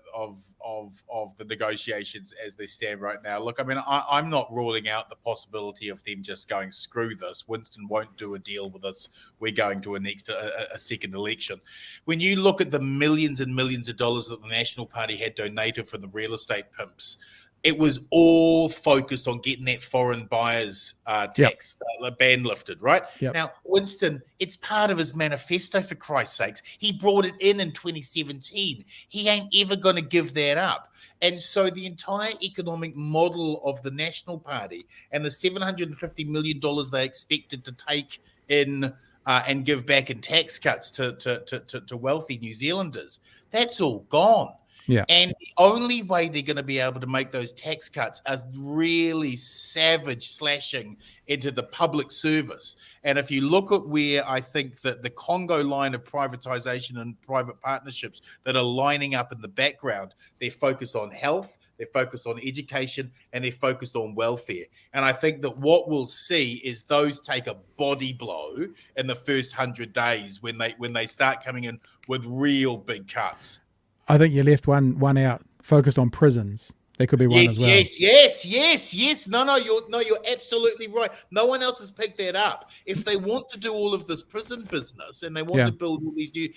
negotiations as they stand right now. Look, I mean, I'm not ruling out the possibility of them just going, screw this. Winston won't do a deal with us. We're going to a second election. When you look at the millions and millions of dollars that the National Party had donated from the real estate pimps, it was all focused on getting that foreign buyers tax ban lifted, right? Yep. Now, Winston, it's part of his manifesto, for Christ's sakes. He brought it in 2017. He ain't ever going to give that up. And so the entire economic model of the National Party and the $750 million they expected to take in and give back in tax cuts to wealthy New Zealanders. That's all gone. Yeah. And the only way they're going to be able to make those tax cuts is really savage slashing into the public service. And if you look at where I think that the Congo line of privatization and private partnerships that are lining up in the background, they're focused on health, they're focused on education, and they're focused on welfare. And I think that what we'll see is those take a body blow in the first 100 days when they start coming in with real big cuts. I think you left one out, focused on prisons. There could be one as well. Yes. No, you're absolutely right. No one else has picked that up. If they want to do all of this prison business and they want to build all these new,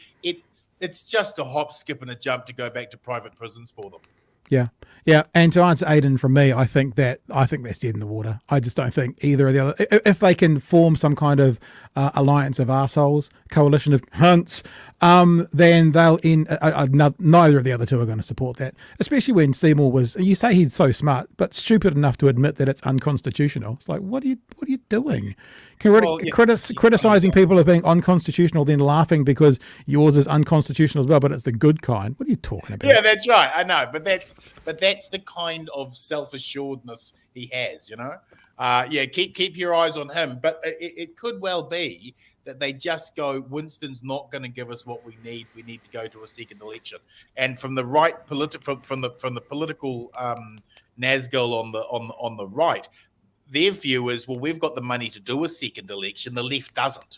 it's just a hop, skip, and a jump to go back to private prisons for them. Yeah. And to answer Aidan from me, I think that's dead in the water. I just don't think either of the other. If they can form some kind of alliance of arseholes, coalition of hunts, then they'll end. Neither of the other two are going to support that. Especially when Seymour was. You say he's so smart, but stupid enough to admit that it's unconstitutional. It's like, what are you doing? Criticizing people as being unconstitutional, then laughing because yours is unconstitutional as well, but it's the good kind. What are you talking about? Yeah, that's right. I know, but that's the kind of self-assuredness he has, you know. Keep your eyes on him, but it could well be that they just go, Winston's not going to give us what we need. We need to go to a second election. And from the right from the political Nazgul on the right, their view is, well, we've got the money to do a second election. The left doesn't.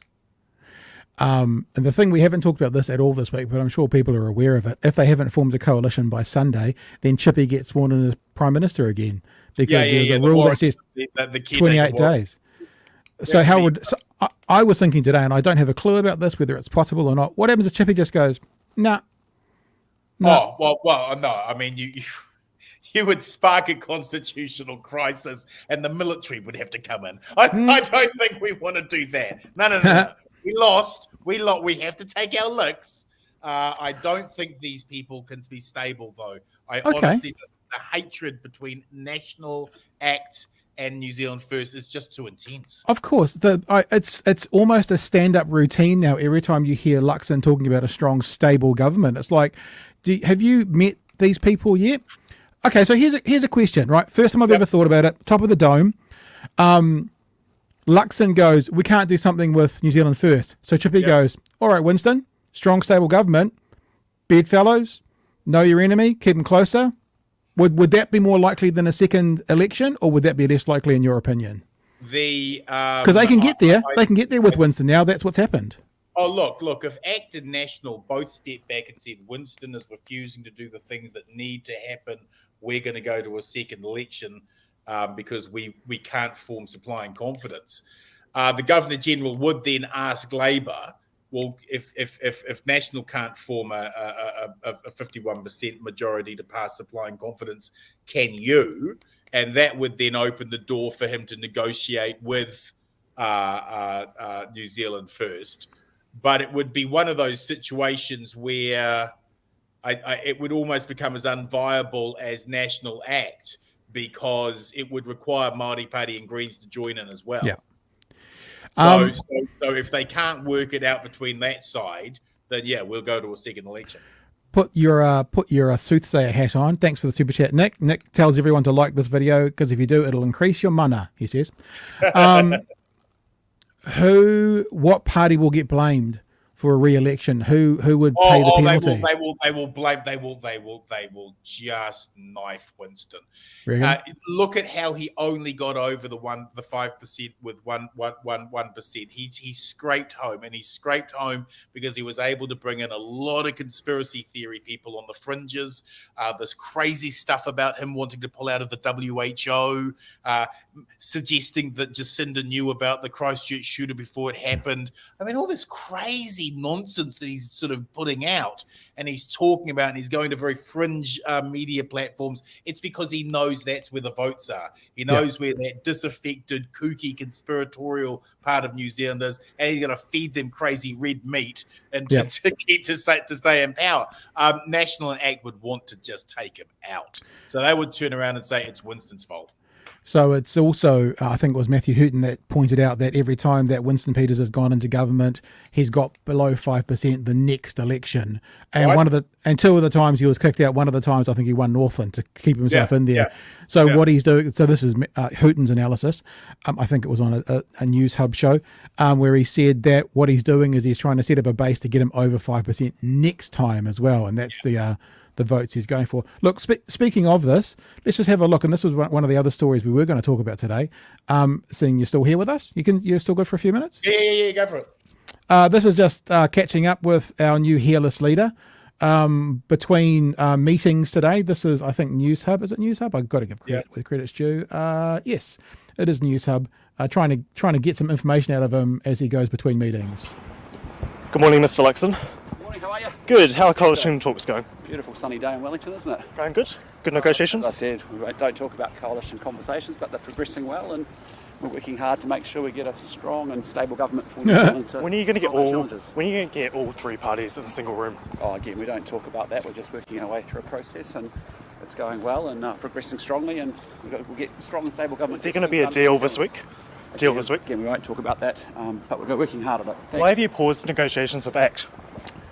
And the thing, we haven't talked about this at all this week, but I'm sure people are aware of it. If they haven't formed a coalition by Sunday, then Chippy gets sworn in as Prime Minister again, because there's a rule that says 28 days. So I was thinking today, and I don't have a clue about this, whether it's possible or not. What happens if Chippy just goes, nah? No. Oh, well, no. I mean, you would spark a constitutional crisis, and the military would have to come in. I don't think we want to do that. No. We lost. We have to take our licks. I don't think these people can be stable, though. Honestly, the hatred between National Act and New Zealand First is just too intense. Of course, it's almost a stand-up routine now. Every time you hear Luxon talking about a strong, stable government, it's like, have you met these people yet? Okay, so here's a question, right? First time I've ever thought about it. Top of the dome. Luxon goes, we can't do something with New Zealand First. So Chippy goes, all right, Winston, strong, stable government, bedfellows, know your enemy, keep them closer. Would that be more likely than a second election, or would that be less likely in your opinion? Because they can get there. They can get there with Winston now. That's what's happened. Oh, look, if Act and National both stepped back and said Winston is refusing to do the things that need to happen, we're going to go to a second election, because we can't form supply and confidence. The Governor General would then ask Labour, well, if National can't form a 51% majority to pass supply and confidence, can you? And that would then open the door for him to negotiate with New Zealand First. But it would be one of those situations where it would almost become as unviable as National Act, because it would require Māori Party and Greens to join in as well. Yeah. So if they can't work it out between that side, then we'll go to a second election. Put your soothsayer hat on. Thanks for the super chat, Nick. Nick tells everyone to like this video because if you do, it'll increase your mana, he says. What party will get blamed for a re-election? Who would pay the penalty? They will just knife Winston. Look at how he only got over the 5% with 1%. He scraped home, and he scraped home because he was able to bring in a lot of conspiracy theory people on the fringes. This crazy stuff about him wanting to pull out of the WHO, suggesting that Jacinda knew about the Christchurch shooter before it happened. I mean, all this crazy nonsense that he's sort of putting out, and he's talking about, and he's going to very fringe media platforms. It's because he knows that's where the votes are. He knows where that disaffected, kooky, conspiratorial part of New Zealand is, and he's going to feed them crazy red meat and to stay in power. National Act would want to just take him out, so they would turn around and say it's Winston's fault. So it's also, I think it was Matthew Hooton that pointed out that every time that Winston Peters has gone into government, he's got below 5% the next election. And two of the times he was kicked out, one of the times I think he won Northland to keep himself in there. So what he's doing, so this is Hooton's analysis. I think it was on a News Hub show where he said that what he's doing is he's trying to set up a base to get him over 5% next time as well. And that's the votes he's going for. Look, speaking of this, let's just have a look. And this was one of the other stories we were going to talk about today. Seeing you're still here with us, you're still good for a few minutes? Yeah, go for it. This is just catching up with our new hairless leader. Between meetings today, this is, I think, News Hub. Is it News Hub? I've got to give credit where credit's due. Yes, it is News Hub. Trying to get some information out of him as he goes between meetings. Good morning, Mr. Luxon. Good morning, how are you? Good. How are coalition talks going? Beautiful sunny day in Wellington, isn't it? Going good. Good negotiations. As I said, we don't talk about coalition conversations, but they're progressing well, and we're working hard to make sure we get a strong and stable government for New Zealand. When are you going to get all three parties in a single room? Oh, again, we don't talk about that. We're just working our way through a process, and it's going well and progressing strongly, and we'll get strong and stable government. Is there going to be a deal this week? Again, we won't talk about that, but we're working hard on it. Thanks. Why have you paused negotiations with ACT?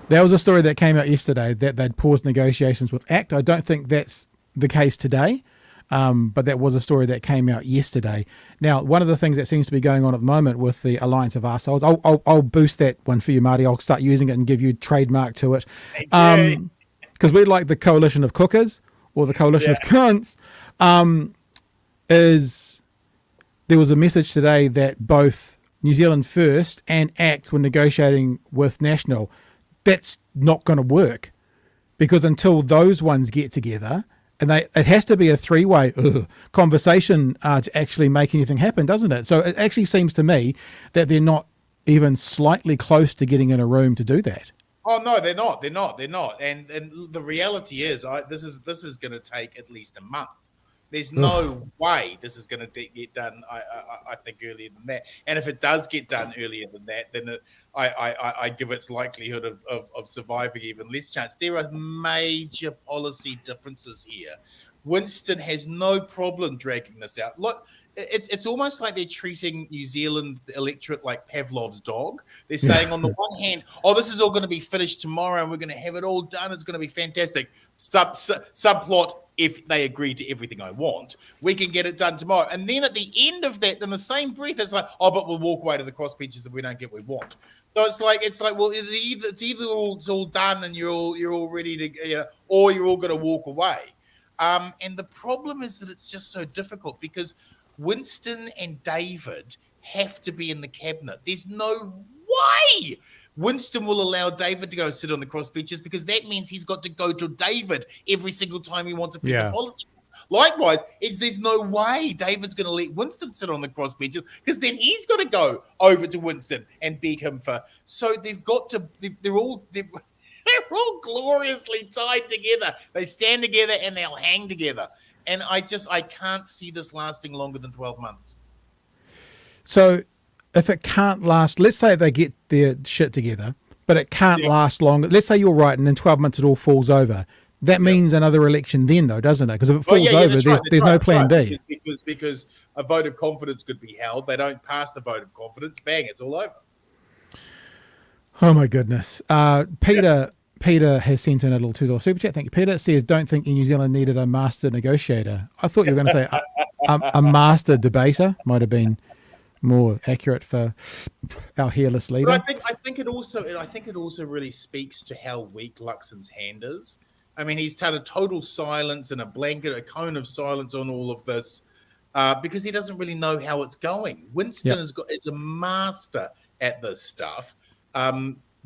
That was a story that came out yesterday, that they'd paused negotiations with ACT. I don't think that's the case today, but that was a story that came out yesterday. Now, one of the things that seems to be going on at the moment with the Alliance of Arseholes, I'll boost that one for you, Marty. I'll start using it and give you trademark to it. Because we're like the coalition of cookers or the coalition of cunts, there was a message today that both New Zealand First and ACT were negotiating with National. That's not going to work, because until those ones get together, and it has to be a three-way conversation to actually make anything happen, doesn't it? So it actually seems to me that they're not even slightly close to getting in a room to do that. Oh no, they're not. And the reality is, this is going to take at least a month. There's no way this is going to get done, I think, earlier than that. And if it does get done earlier than that, then I give its likelihood of surviving even less chance. There are major policy differences here. Winston has no problem dragging this out. Look, it's almost like they're treating New Zealand electorate like Pavlov's dog. They're saying on the one hand, this is all going to be finished tomorrow and we're going to have it all done. It's going to be fantastic. Subplot, if they agree to everything I want, we can get it done tomorrow. And then at the end of that, in the same breath, it's like, but we'll walk away to the crossbenches if we don't get what we want. So it's like, well, it's either all done and you're all ready to, or you're all going to walk away. And the problem is that it's just so difficult because Winston and David have to be in the cabinet. There's no way Winston will allow David to go sit on the crossbenches, because that means he's got to go to David every single time he wants a piece of policy. Likewise, there's no way David's going to let Winston sit on the crossbenches, because then he's got to go over to Winston and beg him for. So they've got to. They're all gloriously tied together. They stand together and they'll hang together. And I can't see this lasting longer than 12 months. So if it can't last, let's say they get their shit together, but it can't last long. Let's say you're right, and in 12 months it all falls over. That means another election then, though, doesn't it? Because if it falls over, there's no plan B. Because a vote of confidence could be held. They don't pass the vote of confidence. Bang, it's all over. Oh, my goodness. Peter has sent in a little $2 super chat. Thank you, Peter. It says, don't think New Zealand needed a master negotiator. I thought you were going to say a master debater. Might have been more accurate for our hairless leader. But I think it also really speaks to how weak Luxon's hand is. I mean, he's had a total silence and a cone of silence on all of this because he doesn't really know how it's going. Winston is a master at this stuff.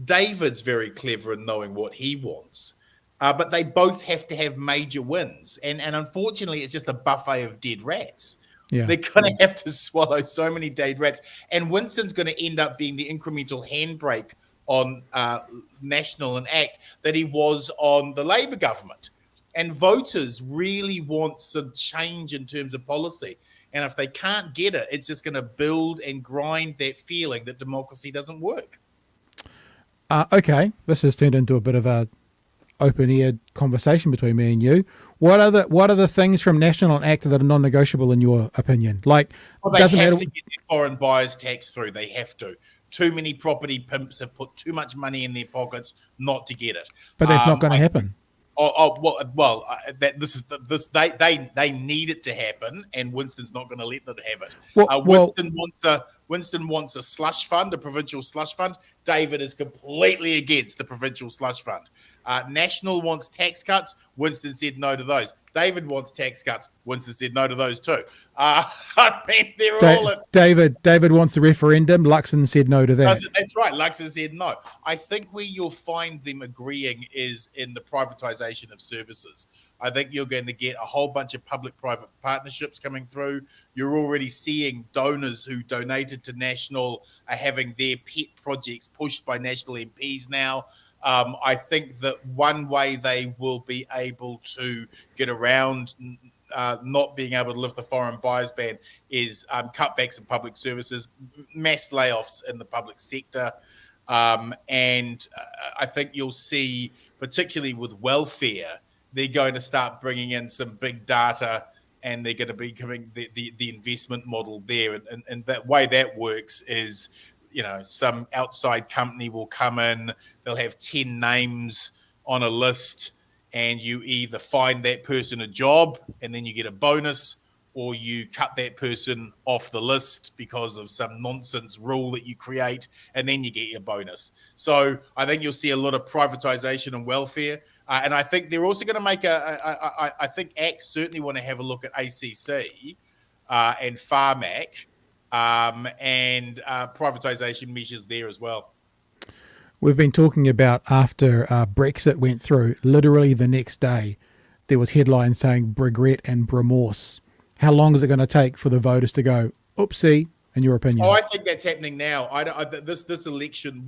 David's very clever in knowing what he wants, but they both have to have major wins. And unfortunately, it's just a buffet of dead rats. Yeah. They're going to have to swallow so many dead rats. And Winston's going to end up being the incremental handbrake on National and ACT that he was on the Labour government. And voters really want some change in terms of policy. And if they can't get it, it's just going to build and grind that feeling that democracy doesn't work. Okay, this has turned into a bit of a open-eared conversation between me and you. What are the things from National and ACTA that are non-negotiable in your opinion? Like, they doesn't have matter. to get their foreign buyers tax through. They have to. Too many property pimps have put too much money in their pockets not to get it. But that's not going to happen. They need it to happen, and Winston's not going to let them have it. Winston wants a slush fund, a provincial slush fund. David is completely against the provincial slush fund. National wants tax cuts. Winston said no to those. David wants tax cuts. Winston said no to those too. I mean, they're all... David wants a referendum. Luxon said no to that. That's right. Luxon said no. I think where you'll find them agreeing is in the privatisation of services. I think you're going to get a whole bunch of public-private partnerships coming through. You're already seeing donors who donated to National are having their pet projects pushed by National MPs now. I think that one way they will be able to get around not being able to lift the foreign buyers ban is cutbacks in public services, mass layoffs in the public sector. And I think you'll see, particularly with welfare, they're going to start bringing in some big data, and they're going to be becoming the investment model there. And that way that works is, some outside company will come in, they'll have 10 names on a list, and you either find that person a job and then you get a bonus, or you cut that person off the list because of some nonsense rule that you create, and then you get your bonus. So I think you'll see a lot of privatization and welfare. And I think they're also going to make I think ACT certainly want to have a look at ACC and Pharmac and privatization measures there as well. We've been talking about after Brexit went through, literally the next day, there was headlines saying regret and remorse. How long is it going to take for the voters to go, oopsie, in your opinion? Oh, I think that's happening now. This election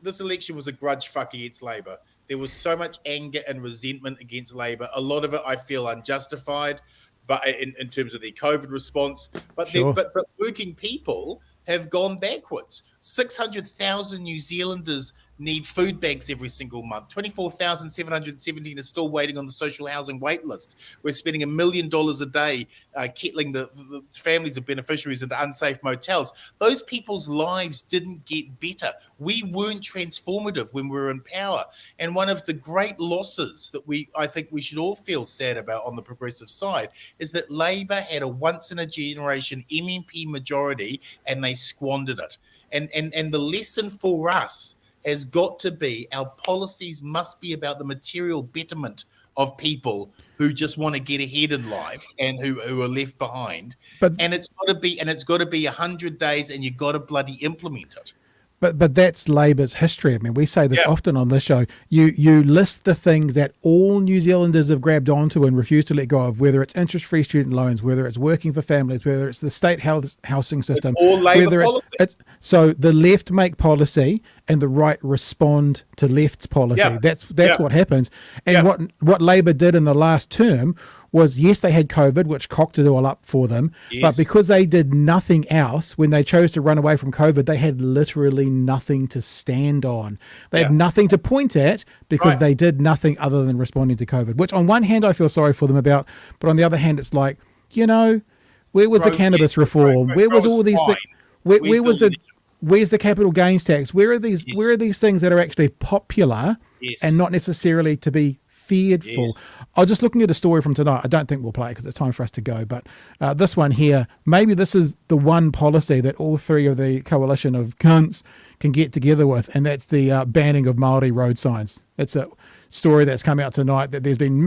this election was a grudge fuck against Labor. There was so much anger and resentment against Labor. A lot of it I feel unjustified, but in terms of their COVID response. But Sure. but working people have gone backwards. 600,000 New Zealanders need food banks every single month. 24,717 are still waiting on the social housing wait list. We're spending $1 million a day kettling the families of beneficiaries into unsafe motels. Those people's lives didn't get better. We weren't transformative when we were in power. And one of the great losses that I think we should all feel sad about on the progressive side is that Labor had a once-in-a-generation MMP majority and they squandered it. And the lesson for us has got to be our policies must be about the material betterment of people who just want to get ahead in life and who are left behind. And it's got to be 100 days, and you've got to bloody implement it. But that's Labor's history. I mean, we say this often on this show. You list the things that all New Zealanders have grabbed onto and refused to let go of, whether it's interest-free student loans, whether it's working for families, whether it's the state housing system. It's all Labor policy. So the left make policy and the right respond to left's policy. Yeah. That's what happens. And what Labor did in the last term was, yes, they had COVID, which cocked it all up for them. Yes. But because they did nothing else, when they chose to run away from COVID, they had literally nothing to stand on. They had nothing to point at because they did nothing other than responding to COVID, which on one hand I feel sorry for them about, but on the other hand it's like, where was the cannabis reform? Where was all these things? Where's the capital gains tax? Where are these things that are actually popular and not necessarily to be feared for? I was just looking at a story from tonight. I don't think we'll play it because it's time for us to go. But this one here, maybe this is the one policy that all three of the coalition of cunts can get together with, and that's the banning of Māori road signs. It's a story that's come out tonight that there's been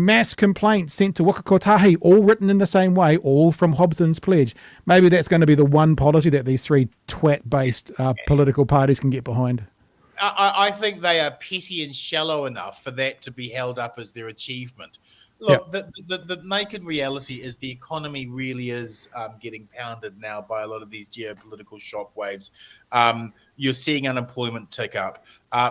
mass complaints sent to Waka Kotahi, all written in the same way, all from Hobson's Pledge. Maybe that's going to be the one policy that these three twat-based political parties can get behind. I think they are petty and shallow enough for that to be held up as their achievement. Look, the naked reality is the economy really is getting pounded now by a lot of these geopolitical shockwaves. You're seeing unemployment tick up.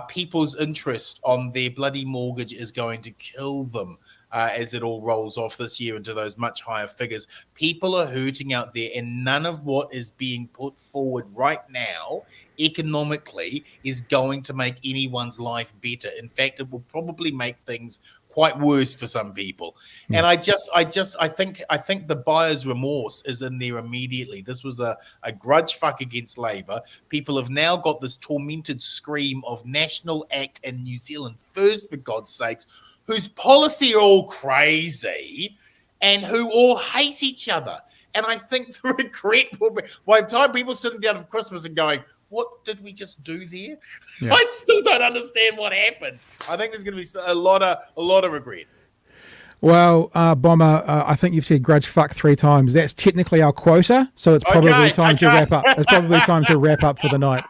People's interest on their bloody mortgage is going to kill them. as it all rolls off this year into those much higher figures. People are hurting out there, and none of what is being put forward right now economically is going to make anyone's life better. In fact, it will probably make things quite worse for some people. And I think the buyer's remorse is in there immediately. This was a grudge fuck against Labour. People have now got this tormented scream of National Act and New Zealand First, for God's sakes, whose policy are all crazy and who all hate each other. And I think the regret will be, by the time people sitting down for Christmas and going, what did we just do there? Yeah. I still don't understand what happened. I think there's going to be a lot of regret. Well, Bomber, I think you've said grudge fuck 3 times. That's technically our quota, so it's probably time to wrap up. It's probably time to wrap up for the night.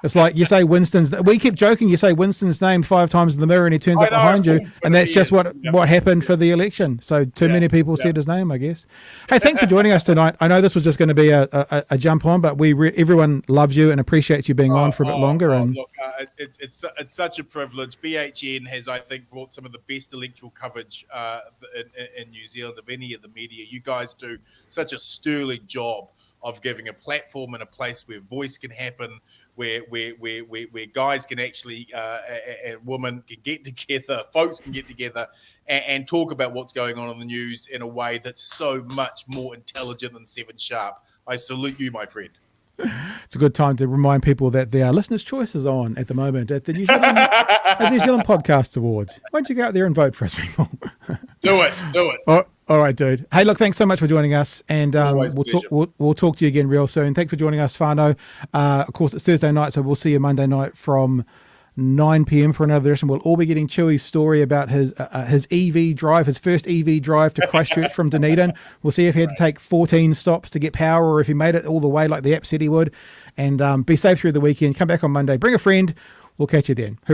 It's like you say Winston's. We keep joking. You say Winston's name 5 times in the mirror, and he turns up behind you, and that's just what happened for the election. So too many people said his name, I guess. Hey, thanks for joining us tonight. I know this was just going to be a jump on, but everyone loves you and appreciates you being on for a bit longer. Look, it's such a privilege. BHN has, I think, brought some of the best electoral coverage in New Zealand of any of the media. You guys do such a sterling job of giving a platform and a place where voice can happen, where guys can actually and women can get together, folks can get together and talk about what's going on in the news in a way that's so much more intelligent than 7 Sharp. I salute you, my friend. It's a good time to remind people that there are listeners' choices on at the moment at the New Zealand Podcast Awards. Why don't you go out there and vote for us, people? Do it. All right, dude. Hey, look, thanks so much for joining us, and we'll talk to you again real soon. Thanks for joining us, Whānau. Of course, it's Thursday night, so we'll see you Monday night from 9 p.m. for another edition. We'll all be getting Chewy's story about his EV drive, his first EV drive to Christchurch from Dunedin. We'll see if he had to take 14 stops to get power or if he made it all the way like the app said he would. And be safe through the weekend. Come back on Monday. Bring a friend. We'll catch you then. Hooroo.